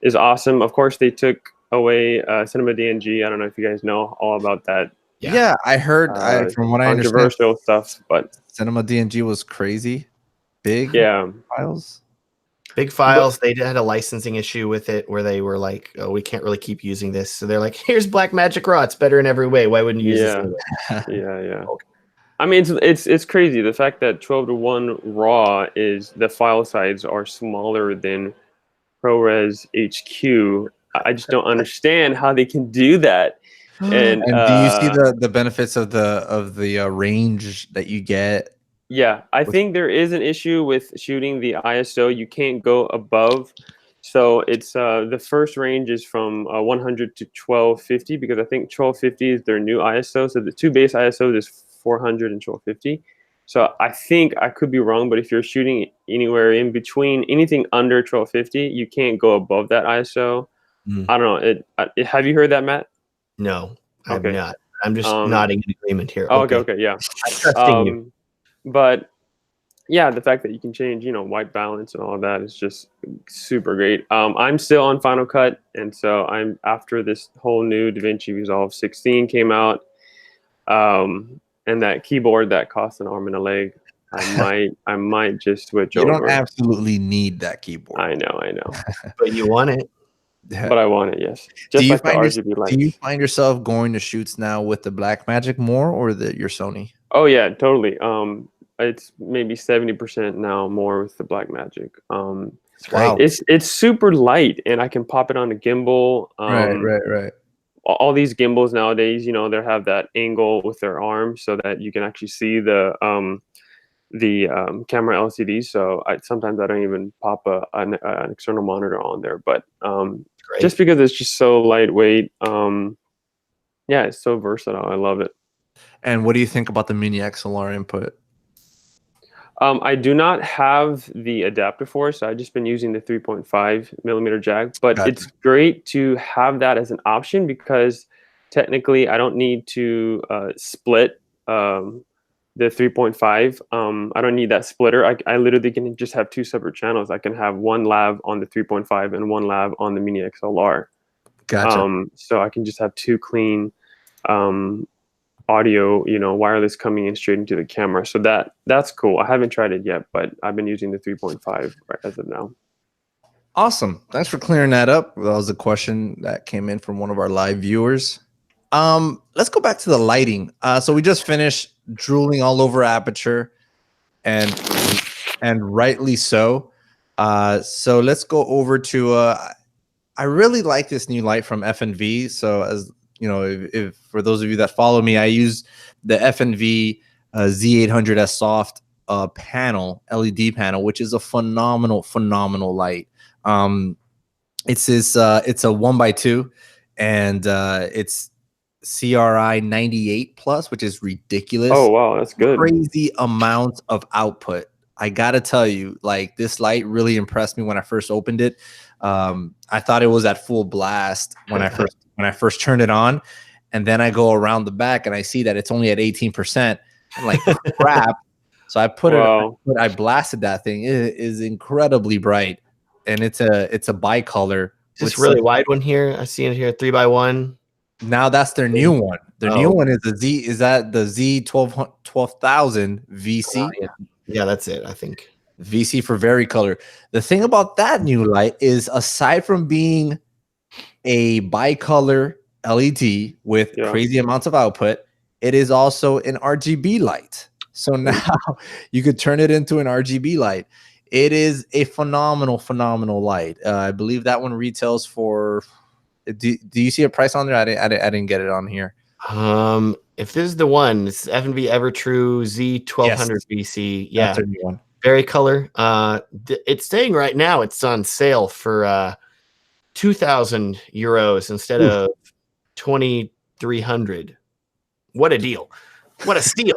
Is awesome. Of course, they took away Cinema DNG. I don't know if you guys know all about that. Yeah, I heard. From what I understand, controversial stuff, but Cinema DNG was crazy. Big files. Big files. They had a licensing issue with it where they were like, "Oh, we can't really keep using this." So they're like, "Here's Blackmagic RAW. It's better in every way. Why wouldn't you use this?" Anyway? Yeah. Okay. I mean, it's crazy. The fact that 12:1 RAW is the file size are smaller than ProRes HQ. I just don't understand how they can do that. And do you see the benefits of the range that you get? Yeah, I think there is an issue with shooting the ISO. You can't go above. So it's the first range is from 100 to 1250 because I think 1250 is their new ISO. So the two base ISOs is 400 and 1250. So I think I could be wrong, but if you're shooting anywhere in between, anything under 1250, you can't go above that ISO. I don't know. Have you heard that, Matt? No, I'm not. I'm just nodding in agreement here. Okay, yeah. I'm trusting you. But yeah, the fact that you can change, white balance and all of that is just super great. I'm still on Final Cut, and so I'm after this whole new DaVinci Resolve 16 came out. And that keyboard that costs an arm and a leg, I might just switch over. You don't absolutely need that keyboard. I know. But you want it. But I want it, yes. Just like the RGB lights. Do you find yourself going to shoots now with the Blackmagic more or your Sony? Oh yeah, totally. It's maybe 70% now more with the Blackmagic. Wow. It's super light, and I can pop it on a gimbal. Right. All these gimbals nowadays, they have that angle with their arm so that you can actually see the camera LCD. So sometimes I don't even pop an external monitor on there, but just because it's just so lightweight. It's so versatile. I love it. And what do you think about the mini XLR input? I do not have the adapter for it, so I've just been using the 3.5 millimeter jack. But It's great to have that as an option because technically I don't need to split the 3.5. I don't need that splitter. I literally can just have two separate channels. I can have one lav on the 3.5 and one lav on the mini XLR. Gotcha. So I can just have two clean audio, wireless coming in straight into the camera. So that's cool. I haven't tried it yet, but I've been using the 3.5 as of now. Awesome. Thanks for clearing that up. That was a question that came in from one of our live viewers. Let's go back to the lighting. So we just finished drooling all over Aperture and rightly so. So let's go over to I really like this new light from FNV. So as if for those of you that follow me, I use the FNV Z800S Soft LED panel, which is a phenomenal light. It's a 1x2, and it's CRI 98 plus, which is ridiculous. Oh wow, that's good. Crazy amount of output. I gotta tell you, like, this light really impressed me when I first opened it. I thought it was at full blast when I first turned it on, and then I go around the back and I see that it's only at 18%. I'm like, crap. So I put I blasted that thing. It is incredibly bright, and it's a bicolor. This really wide one here. I see it here, 3x1. Now that's their new one. Their new one is the Z. Is that the Z12000 VC? Yeah, that's it. I think VC for Varicolor. The thing about that new light is, aside from being a bicolor LED with crazy amounts of output, it is also an RGB light. So now you could turn it into an RGB light. It is a phenomenal light. I believe that one retails for. Do you see a price on there? I didn't get it on here. If this is the one, it's FNV Evertrue Z1200 BC. Yeah, that's a new one. Very color. It's saying right now it's on sale for 2,000 euros instead of 2,300. What a deal! What a steal!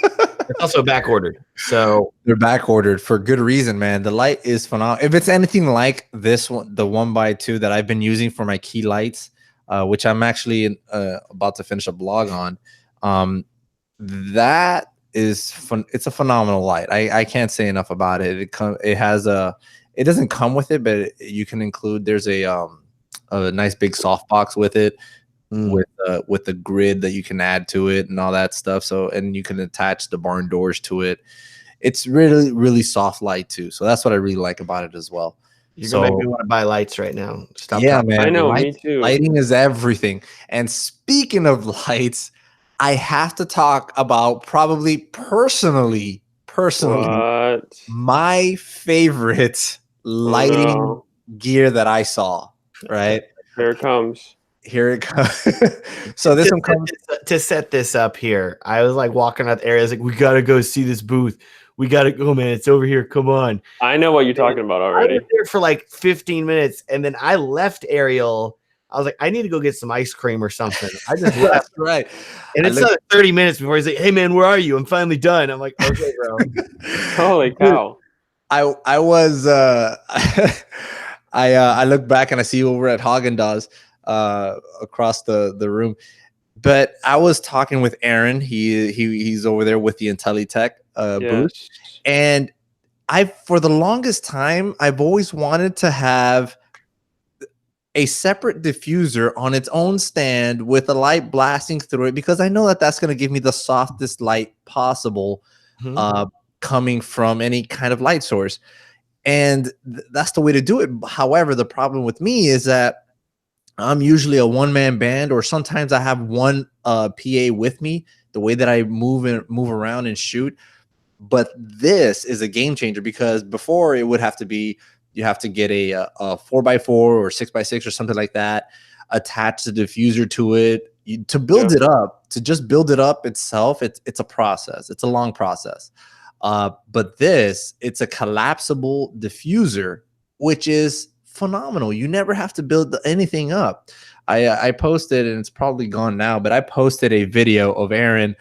It's also back ordered, so they're back ordered for good reason, man. The light is phenomenal. If it's anything like this one, the 1x2 that I've been using for my key lights, which I'm actually about to finish a blog on, that is fun. It's a phenomenal light. I can't say enough about it. It has a. It doesn't come with it, but you can include. There's a nice big softbox with it. With the grid that you can add to it and all that stuff. So, and you can attach the barn doors to it. It's really soft light too. So that's what I really like about it as well. You're gonna make me want to buy lights right now. Stop talking. Man. I know, me too. Lighting is everything. And speaking of lights, I have to talk about probably personally, my favorite lighting gear that I saw. Right here it comes. Here it comes. So this one comes to set this up here. I was like walking out the area. I was like, we gotta go see this booth. We gotta go, man. It's over here. Come on. I know what you're talking about already. I was there for like 15 minutes, and then I left Ariel. I was like, I need to go get some ice cream or something. I just left. Right. And it's another 30 minutes before he's like, hey man, where are you? I'm finally done. I'm like, okay, bro. Holy cow. I was I look back and I see you over at Haagen-Dazs across the room, but I was talking with Aaron. He's over there with the IntelliTech booth, and for the longest time I've always wanted to have a separate diffuser on its own stand with a light blasting through it, because I know that that's going to give me the softest light possible coming from any kind of light source, and that's the way to do it. However, the problem with me is that I'm usually a one-man band, or sometimes I have one PA with me, the way that I move around and shoot. But this is a game changer, because before it would have to be, you have to get a 4x4 or 6x6 or something like that, attach the diffuser to it. To build it up, to just build it up itself, it's a process. It's a long process. But this, it's a collapsible diffuser, which is phenomenal. You never have to build anything up. I posted, and it's probably gone now, but I posted a video of Aaron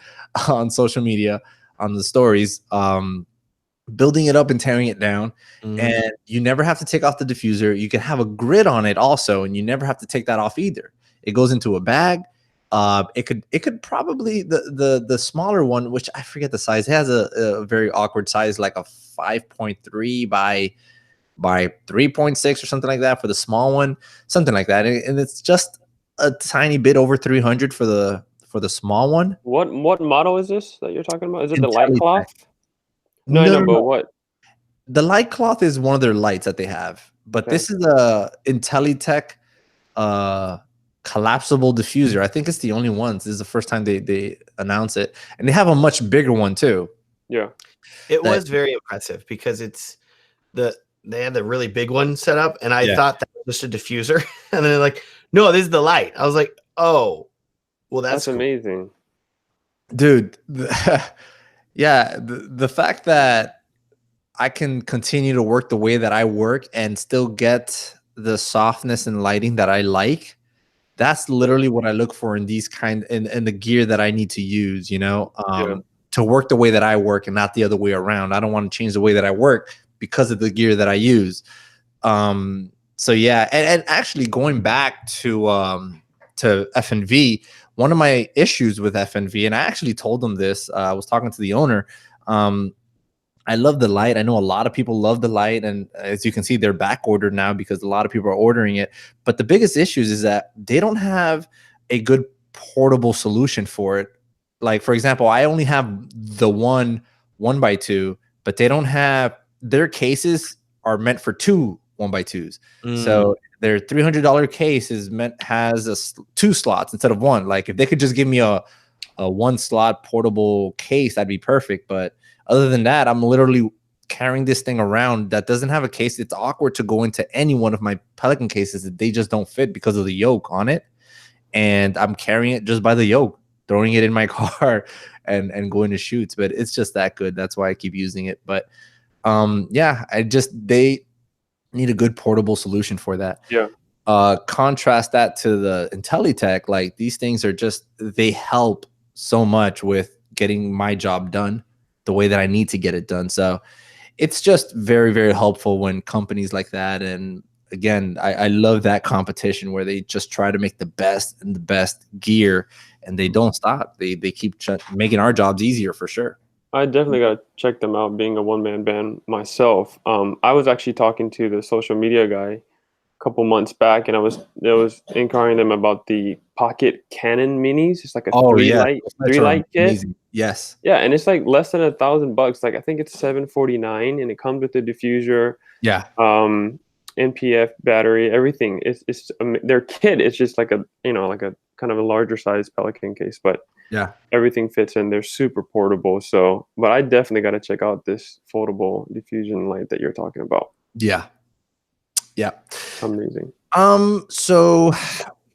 on social media on the stories, building it up and tearing it down. And you never have to take off the diffuser. You can have a grid on it also, and you never have to take that off either. It goes into a bag. It could probably, the smaller one, which I forget the size, it has a very awkward size, like a 5.3 by 3.6 or something like that for the small one, something like that. And it's just a tiny bit over 300 for the small one. What model is this that you're talking about? Is it the light cloth? No, but what? The light cloth is one of their lights that they have, but this is a IntelliTech collapsible diffuser. I think it's the only one. This is the first time they announce it, and they have a much bigger one too. Yeah, it was very impressive, because they had the really big one set up, and I thought that was just a diffuser, and then they're like, no, this is the light. I was like, oh, well, that's cool. Amazing, dude. The fact that I can continue to work the way that I work and still get the softness and lighting that I like, that's literally what I look for in these in the gear that I need to use, you know, to work the way that I work and not the other way around. I don't want to change the way that I work because of the gear that I use. So yeah, and actually going back to FNV, one of my issues with FNV, and I actually told them this, I was talking to the owner, I love the light. I know a lot of people love the light, and as you can see, they're back ordered now because a lot of people are ordering it. But the biggest issues is that they don't have a good portable solution for it. Like, for example, I only have the 1x2, but they don't have, their cases are meant for 2 1x2s. So their $300 case has 2 slots instead of 1. Like, if they could just give me a a one slot portable case, that'd be perfect. But other than that, I'm literally carrying this thing around that doesn't have a case. It's awkward to go into any one of my Pelican cases that they just don't fit because of the yoke on it. And I'm carrying it just by the yoke, throwing it in my car and going to shoots. But it's just that good. That's why I keep using it. But yeah, they need a good portable solution for that. Yeah. Contrast that to the IntelliTech. Like, these things are just, they help so much with getting my job done the way that I need to get it done. So it's just very, very helpful when companies like that. And again, I love that competition where they just try to make the best and the best gear, and they don't stop. They keep making our jobs easier for sure. I definitely got to check them out, being a one-man band myself. I was actually talking to the social media guy a couple months back, and I was inquiring them about the Pocket Canon Minis. It's like a three light kit. Amazing. Yes. Yeah, and it's like less than $1,000. Like, I think it's $749, and it comes with the diffuser. Yeah. NPF battery, everything. It's their kit is just like a kind of a larger size Pelican case, but yeah, everything fits in. They're super portable. So, but I definitely got to check out this foldable diffusion light that you're talking about. Yeah. Yeah. Amazing. So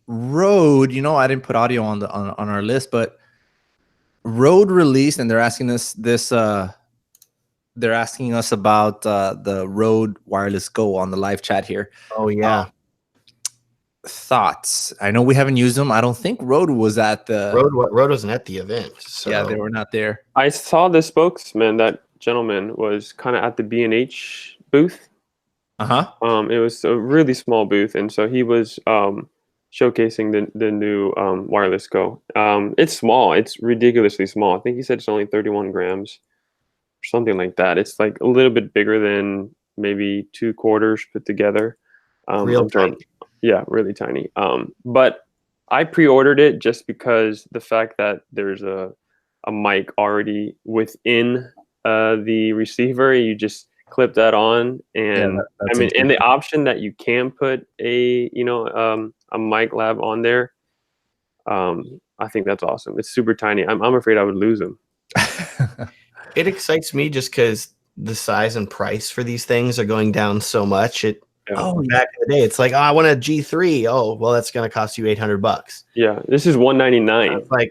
Rode, I didn't put audio on our list, but Rode released, and they're asking us this. They're asking us about the Rode Wireless Go on the live chat here. Oh yeah. Thoughts? I know we haven't used them. I don't think Rode was at the Rode wasn't at the event. So. Yeah, they were not there. I saw the spokesman. That gentleman was kind of at the B&H booth. It was a really small booth, and so he was showcasing the new Wireless Go. It's small. It's ridiculously small. I think he said it's only 31 grams. Something like that. It's like a little bit bigger than maybe 2 quarters put together. Real tiny. Yeah, really tiny. But I pre-ordered it just because the fact that there's a mic already within the receiver, you just clip that on, and and the option that you can put a mic lab on there. I think that's awesome. It's super tiny. I'm afraid I would lose them. It excites me just because the size and price for these things are going down so much. Back in the day, it's like, I want a G3. Oh, well, that's going to cost you $800. Yeah, this is $199. It's like,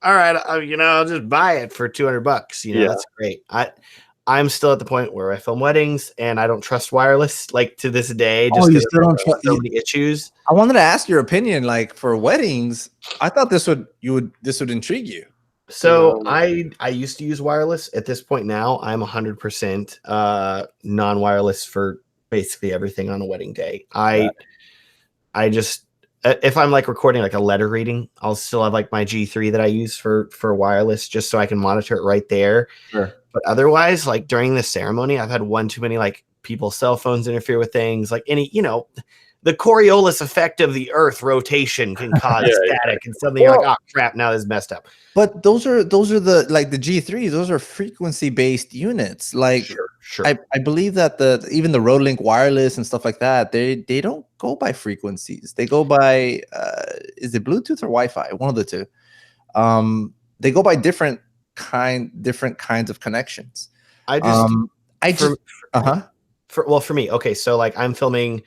all right, I'll just buy it for $200. That's great. I'm still at the point where I film weddings and I don't trust wireless, like, to this day. Just you still don't trust so many issues. I wanted to ask your opinion, like, for weddings. I thought this would intrigue you. So I used to use wireless. At this point now, I'm 100% non-wireless for basically everything on a wedding day. I just, if I'm like recording like a letter reading, I'll still have like my G3 that I use for wireless, just so I can monitor it right there. Sure. But otherwise, like during this ceremony, I've had one too many like people's cell phones interfere with things, like any, the Coriolis effect of the Earth rotation can cause static, and suddenly you're like, oh crap, now this is messed up. But those are the, like, the G3s. Those are frequency based units. Like, sure. I believe that even the Rode Link Wireless and stuff like that, they don't go by frequencies. They go by is it Bluetooth or Wi-Fi? One of the two. They go by different kinds of connections. For me, okay, so like I'm filming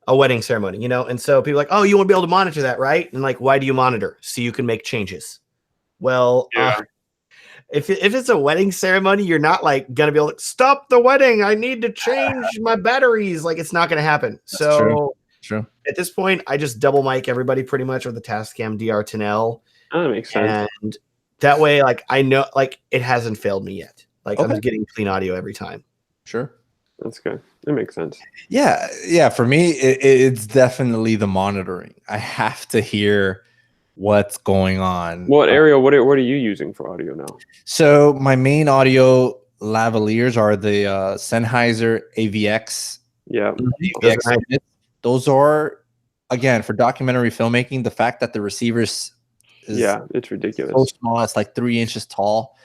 a wedding ceremony, and so people are like, oh, you want to be able to monitor that, right? And like, why do you monitor? So you can make changes. Well, if it's a wedding ceremony, you're not like gonna be able to stop the wedding. I need to change my batteries. Like, it's not gonna happen. That's true. At this point, I just double mic everybody pretty much with the Tascam DR10L. Oh, that makes sense. And that way, like, I know, like, it hasn't failed me yet. Like, I'm getting clean audio every time. Sure. That's good. It makes sense. Yeah. For me, it's definitely the monitoring. I have to hear what's going on. What, Ariel? What are you using for audio now? So my main audio lavaliers are the Sennheiser AVX. Yeah. AVX. Those are, again, for documentary filmmaking, the fact that the receivers it's ridiculous. So small, it's like 3 inches tall.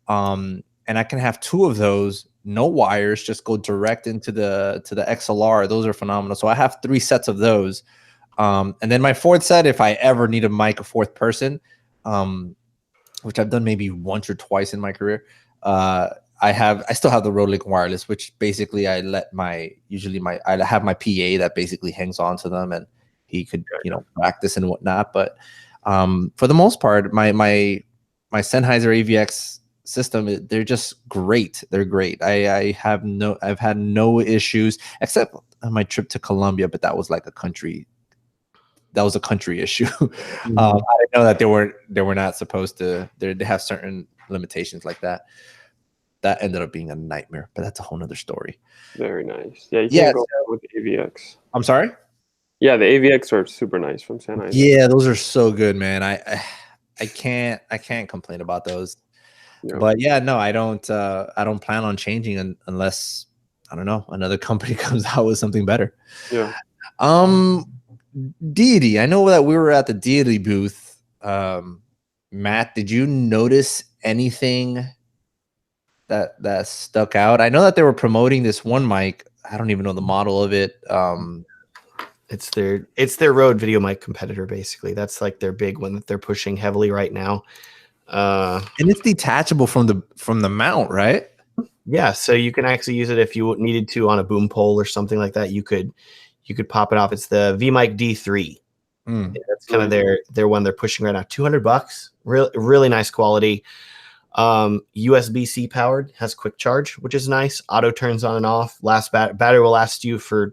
And I can have 2 of those, no wires, just go direct into the XLR. Those are phenomenal. So I have 3 sets of those. And then my 4th set, if I ever need a mic, a 4th person, which I've done maybe once or twice in my career. I still have the Rode Link wireless, which basically I have my PA that basically hangs on to them, and he could, practice and whatnot. But for the most part, my Sennheiser AVX system, they're just great. They're great. I've had no issues except on my trip to Colombia, but that was like a country issue. Mm-hmm. I know that they were not supposed to. They have certain limitations like that. That ended up being a nightmare, but that's a whole nother story. Very nice. Yeah, you can't go with the AVX. I'm sorry? Yeah, the AVX are super nice from Sennheiser. Yeah, those are so good, man. I can't complain about those. Yeah. But yeah, no, I don't plan on changing unless, I don't know, another company comes out with something better. Yeah. Deity, I know that we were at the Deity booth. Matt, did you notice anything that stuck out? I know that they were promoting this one mic. I don't even know the model of it. It's their Rode video mic competitor, basically. That's like their big one that they're pushing heavily right now. And it's detachable from the mount, right? Yeah, so you can actually use it if you needed to on a boom pole or something like that. You could pop it off. It's the VMic D3. That's kind of their one they're pushing right now. $200, really nice quality. USB-C powered, has quick charge, which is nice. Auto turns on and off. Battery will last you for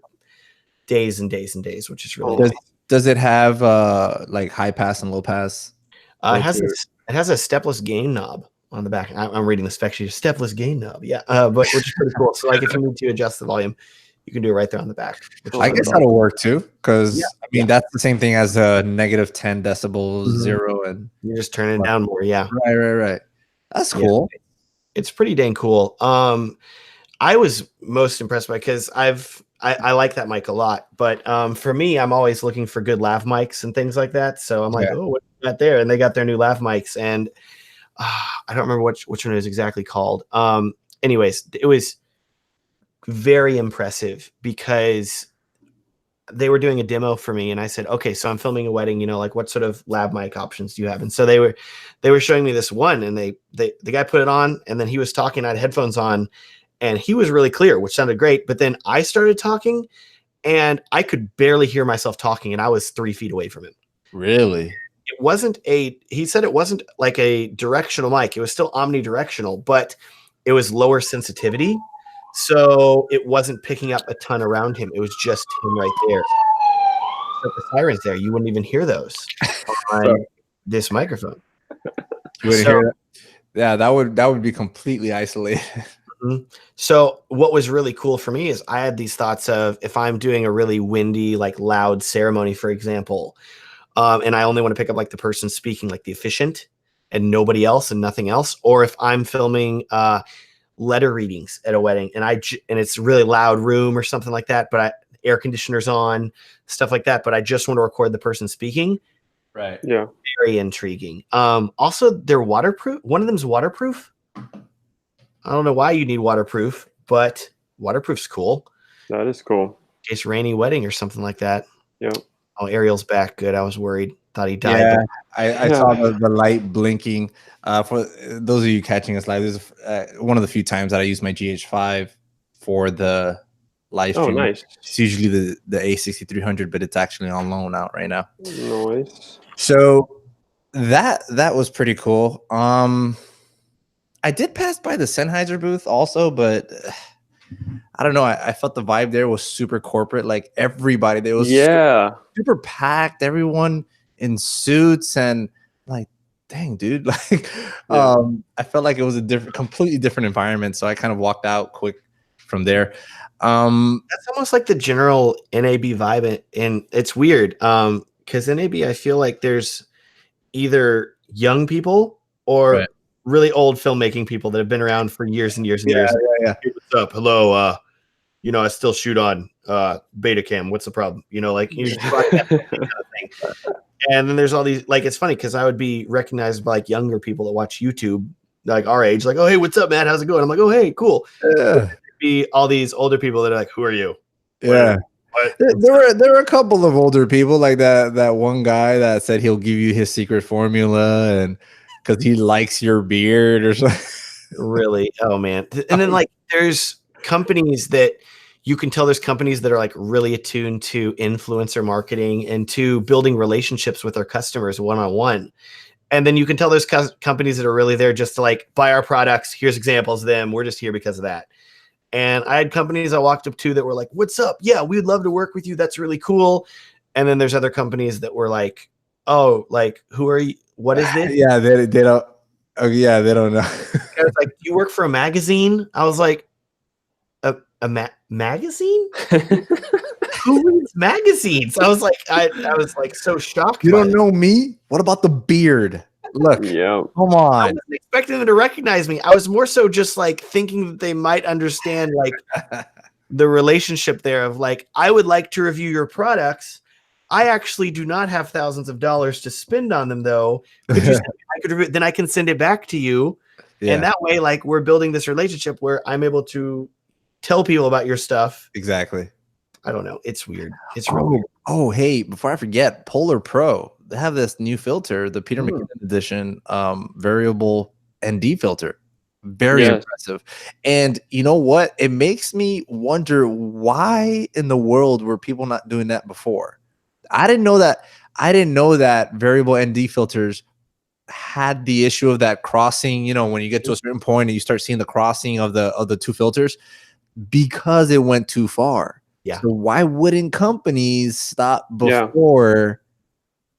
days and days and days, which is really nice. Does it have like high pass and low pass? It has a stepless gain knob on the back. I'm reading the spec sheet. Stepless gain knob, yeah, but which is pretty cool. So like if you need to adjust the volume, you can do it right there on the back. I guess that'll work too, because that's the same thing as a negative 10 decibels, zero, and you just turn it down more. Yeah, right. That's cool. Yeah, it's pretty dang cool. I was most impressed by, because I like that mic a lot, but for me, I'm always looking for good lav mics and things like that. So I'm like, oh, what's that there? And they got their new lav mics, and I don't remember which one it was exactly called. Anyways, it was very impressive because they were doing a demo for me, and I said, okay, so I'm filming a wedding, like what sort of lav mic options do you have? And so they were showing me this one, and the guy put it on, and then he was talking, I had headphones on, and he was really clear, which sounded great. But then I started talking, and I could barely hear myself talking, and I was 3 feet away from him. Really? He said it wasn't like a directional mic. It was still omnidirectional, but it was lower sensitivity. So it wasn't picking up a ton around him. It was just him right there. But the sirens there, you wouldn't even hear those on this microphone. You wouldn't hear that? Yeah, that would be completely isolated. Mm-hmm. So what was really cool for me is I had these thoughts of, if I'm doing a really windy, like loud ceremony, for example, and I only want to pick up like the person speaking, like the officiant, and nobody else and nothing else, or if I'm filming letter readings at a wedding and it's a really loud room or something like that, but air conditioners on, stuff like that, but I just want to record the person speaking. Right. Yeah. Very intriguing. Also, they're waterproof. One of them's waterproof. I don't know why you need waterproof, but waterproof's cool. That is cool. In case rainy wedding or something like that. Yeah. Oh, Ariel's back. Good. I was worried. Thought he died. Yeah, I saw the light blinking. For those of you catching us live, this is one of the few times that I use my GH5 for the live stream. Oh, nice. It's usually the A6300, but it's actually on loan out right now. Nice. So that was pretty cool. I did pass by the Sennheiser booth also, but I don't know. I felt the vibe there was super corporate. Like everybody, there was super packed. Everyone in suits, and like, dang, dude. Like, I felt like it was a completely different environment. So I kind of walked out quick from there. That's almost like the general NAB vibe, and it's weird. Because NAB, I feel like there's either young people or really old filmmaking people that have been around for years and years and years. Yeah. Hey, what's up? Hello. I still shoot on Betacam. What's the problem? Like you just that kind of thing. And then there's all these, like, it's funny because I would be recognized by like younger people that watch YouTube, like our age, like, oh, hey, what's up, man? How's it going? I'm like, oh, hey, cool. Yeah. Be all these older people that are like, who are you? Yeah. There were a couple of older people, like that one guy that said he'll give you his secret formula, and because he likes your beard or something. Really? Oh man. And then like there's companies that you can tell there's companies that are like really attuned to influencer marketing and to building relationships with their customers one-on-one. And then you can tell there's companies that are really there just to like buy our products. Here's examples of them. We're just here because of that. And I had companies I walked up to that were like, what's up? Yeah, we'd love to work with you. That's really cool. And then there's other companies that were like, oh, like, who are you? What is this? Yeah, they don't. Oh, yeah, they don't know. I was like, do you work for a magazine? I was like, a magazine? Who reads magazines? I was like, I was like so shocked. You don't know me? What about the beard? Look, yeah. Come on. I wasn't expecting them to recognize me. I was more so just like thinking that they might understand like the relationship there of like, I would like to review your products. I actually do not have thousands of dollars to spend on them though. Could you then I can send it back to you. Yeah. And that way, like we're building this relationship where I'm able to tell people about your stuff. Exactly. I don't know. It's weird. It's real weird. Oh, hey, before I forget, Polar Pro, they have this new filter, the Peter McKinnon edition, variable ND filter. Very impressive. And you know what? It makes me wonder why in the world were people not doing that before? I didn't know that variable ND filters had the issue of that crossing, you know, when you get to a certain point and you start seeing the crossing of the two filters because it went too far. Yeah. So why wouldn't companies stop before,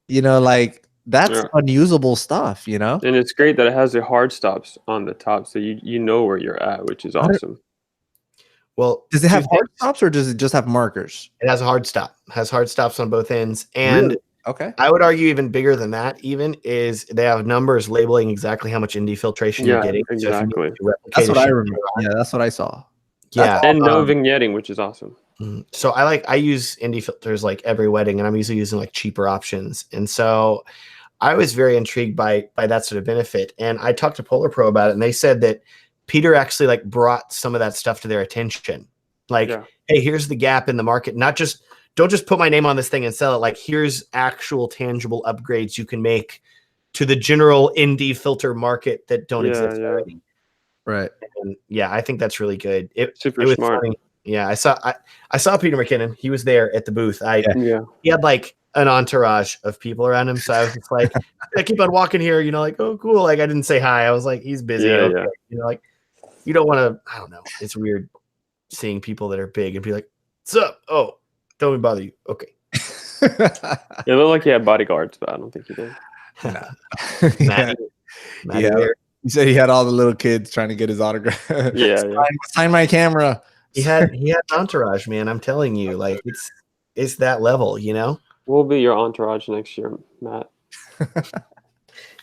you know, like that's unusable stuff, you know? And it's great that it has the hard stops on the top. So you know where you're at, which is awesome. Well, does it have hard stops or does it just have markers? It has a hard stop. It has hard stops on both ends. And really? Okay. I would argue even bigger than that even is they have numbers labeling exactly how much ND filtration you're getting. Exactly. So that's what I remember. Yeah, that's what I saw. Yeah. And no vignetting, which is awesome. So I use ND filters like every wedding, and I'm usually using like cheaper options. And so I was very intrigued by that sort of benefit. And I talked to Polar Pro about it, and they said that Peter actually like brought some of that stuff to their attention. Like, hey, here's the gap in the market. Don't just put my name on this thing and sell it. Like, here's actual tangible upgrades you can make to the general ND filter market that don't exist already. Right. And I think that's really good. Super it was smart. Funny. Yeah, I saw Peter McKinnon. He was there at the booth. He had like an entourage of people around him. So I was just like, I keep on walking here, you know, like, oh, cool. Like I didn't say hi. I was like, he's busy. You know, like you don't want to, I don't know. It's weird seeing people that are big and be like, what's up? Oh, don't bother you. Okay. It looked like he had bodyguards, but I don't think he did. Maddie he said he had all the little kids trying to get his autograph. Sign my camera. He had an entourage, man. I'm telling you, like it's that level, you know. We'll be your entourage next year, Matt.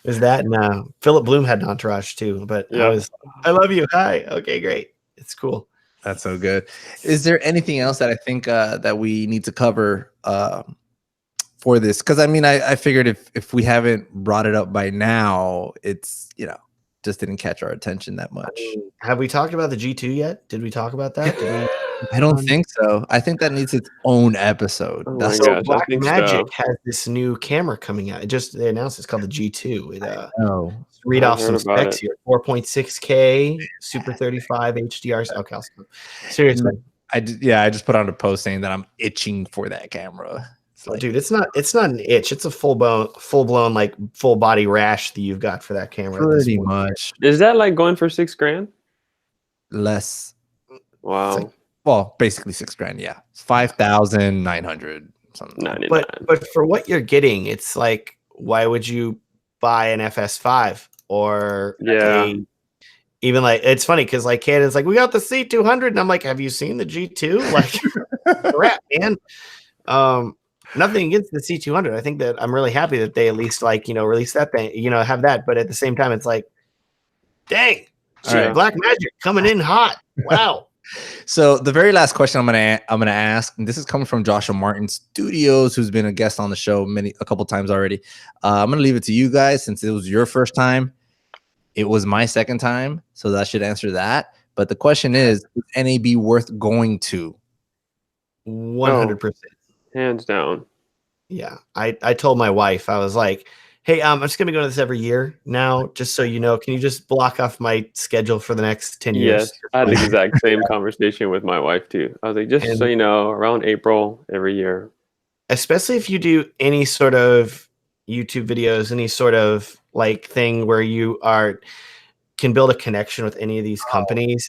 Is that no? Philip Bloom had an entourage too, but I love you. Hi. Okay, great. It's cool. That's so good. Is there anything else that I think that we need to cover for this? Because I mean, I figured if we haven't brought it up by now, it's, you know, just didn't catch our attention that much. Have we talked about the G2 yet? Did we talk about that? I don't think so. I think that needs its own episode. So Blackmagic has this new camera coming out. They announced it's called the G2. Read off some specs here: 4.6K, Super 35 HDR. Okay, seriously. I just put on a post saying that I'm itching for that camera. Dude, it's not an itch. It's a full blown like full body rash that you've got for that camera. Pretty much. Is that like going for $6,000? Less. Wow. Well, basically $6,000. Yeah, it's 5,900 something. But for what you're getting, it's like, why would you buy an FS5 or even like, it's funny because like Canada's like, we got the C200, and I'm like, have you seen the G2? Like, crap, man. Nothing against the C200. I think that I'm really happy that they at least like, you know, release that thing, you know, have that. But at the same time, it's like, dang, Blackmagic coming in hot. Wow. So the very last question I'm gonna ask, and this is coming from Joshua Martin Studios, who's been a guest on the show a couple times already. I'm gonna leave it to you guys since it was your first time. It was my second time, so that should answer that. But the question is NAB worth going to? 100%. Hands down. Yeah. I told my wife, I was like, Hey, I'm just gonna be going to this every year now, just so you know. Can you just block off my schedule for the next 10 years? Yes, I had the exact same conversation with my wife too. I was like, just so you know, around April every year. Especially if you do any sort of YouTube videos, any sort of like thing where you can build a connection with any of these companies.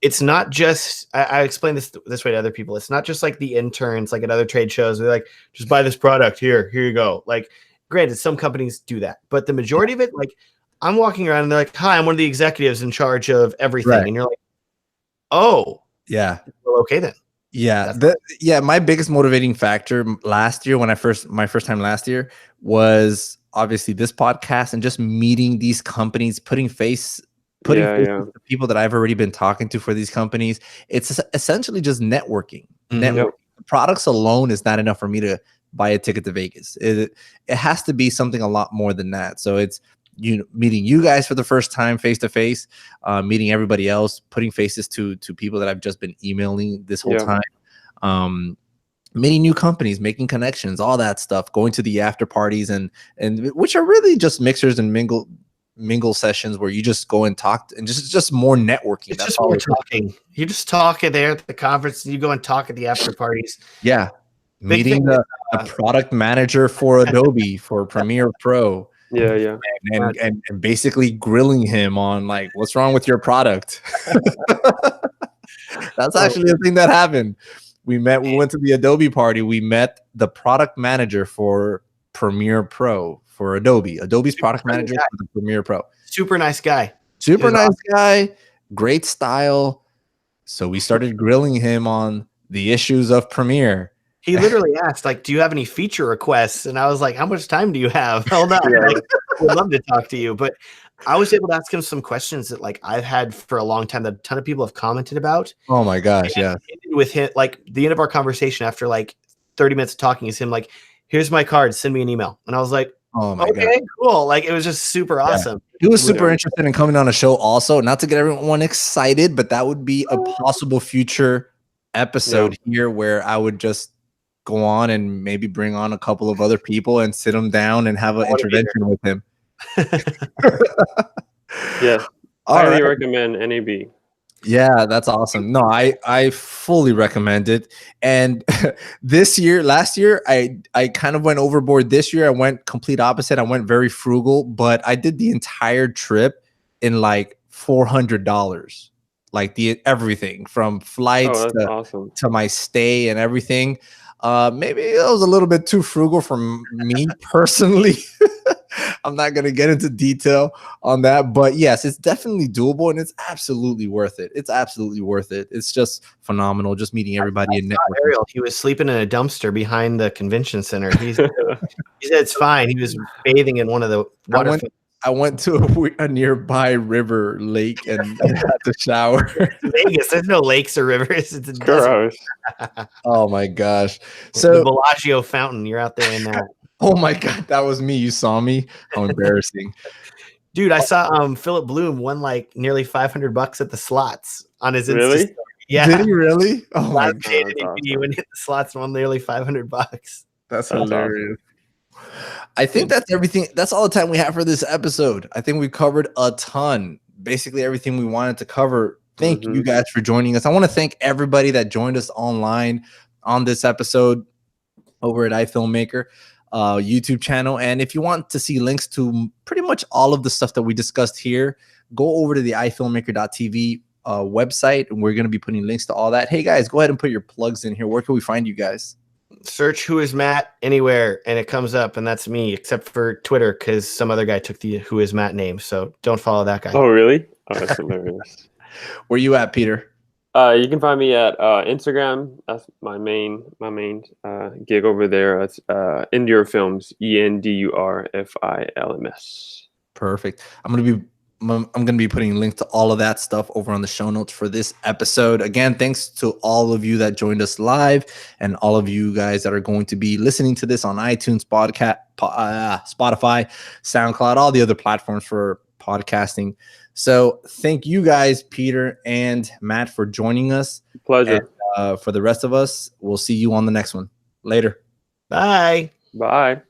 It's not just, I explain this way to other people. It's not just like the interns, like at other trade shows, they're like, just buy this product here you go. Like, granted, some companies do that, but the majority of it, like, I'm walking around and they're like, hi, I'm one of the executives in charge of everything. Right. And you're like, oh, yeah. Well, okay then. Yeah. My biggest motivating factor last year, my first time last year, was obviously this podcast and just meeting these companies, putting faces to the people that I've already been talking to for these companies. It's essentially just networking. Mm-hmm. Products alone is not enough for me to buy a ticket to Vegas. It has to be something a lot more than that. So it's meeting you guys for the first time face to face, meeting everybody else, putting faces to people that I've just been emailing this whole time, meeting new companies, making connections, all that stuff, going to the after parties and which are really just mixers and mingle sessions where you just go and talk and just more networking. It's just more talking. You just talk there at the conference and you go and talk at the after parties. Yeah. Meeting the product manager for Adobe for Premiere Pro. Yeah. And basically grilling him on like, what's wrong with your product? That's actually a thing that happened. We went to the Adobe party. We met the product manager for Premiere Pro for Adobe's product manager for the Premiere Pro. Super nice guy. Great style. So we started grilling him on the issues of Premiere. He literally asked, like, do you have any feature requests? And I was like, how much time do you have? Hold on. Like, we'd love to talk to you. But I was able to ask him some questions that like I've had for a long time that a ton of people have commented about. Oh my gosh. Yeah. With him, like the end of our conversation after like 30 minutes of talking is him like, here's my card, send me an email. And I was like, oh my God. Cool. Like it was just super awesome. He was super interested in coming on a show also, not to get everyone excited, but that would be a possible future episode here where I would just go on and maybe bring on a couple of other people and sit them down and have an intervention with him. Yes. Highly recommend NAB. Yeah, that's awesome. No, I fully recommend it. And last year, I kind of went overboard. This year, I went complete opposite. I went very frugal, but I did the entire trip in like $400. Like everything from flights to my stay and everything. Maybe it was a little bit too frugal for me personally. I'm not going to get into detail on that, but yes, it's definitely doable and it's absolutely worth it. It's just phenomenal. Just meeting everybody in network. Ariel, he was sleeping in a dumpster behind the convention center. He said it's fine. He was bathing in one of the water. I went to a nearby river lake and had to shower. Vegas, there's no lakes or rivers. It's gross. Oh my gosh! So the Bellagio fountain, you're out there in that. Oh my God, that was me. You saw me. How embarrassing, dude! I saw Philip Bloom won like nearly $500 at the slots on his really. Insta. Yeah, did he really? Oh my God! He went hit the slots and won nearly $500. That's hilarious. I think that's everything. That's all the time we have for this episode. I think we covered a ton, basically everything we wanted to cover. Thank you guys for joining us. I want to thank everybody that joined us online on this episode over at iFilmmaker YouTube channel. And if you want to see links to pretty much all of the stuff that we discussed here, go over to the iFilmmaker.tv website, and we're going to be putting links to all that. Hey guys, go ahead and put your plugs in here. Where can we find you guys? Search Who Is Matt anywhere and it comes up, and that's me, except for Twitter because some other guy took the Who Is Matt name, so don't follow that guy. Oh really? Oh, that's hilarious. Where you at, Peter? You can find me at Instagram. That's my main gig over there. It's Endure Films, ENDURFILMS. Perfect. I'm gonna be putting links to all of that stuff over on the show notes for this episode. Again, thanks to all of you that joined us live, and all of you guys that are going to be listening to this on iTunes, Spotify, SoundCloud, all the other platforms for podcasting. So thank you guys, Peter and Matt, for joining us. Pleasure. And, for the rest of us, we'll see you on the next one. Later. Bye. Bye.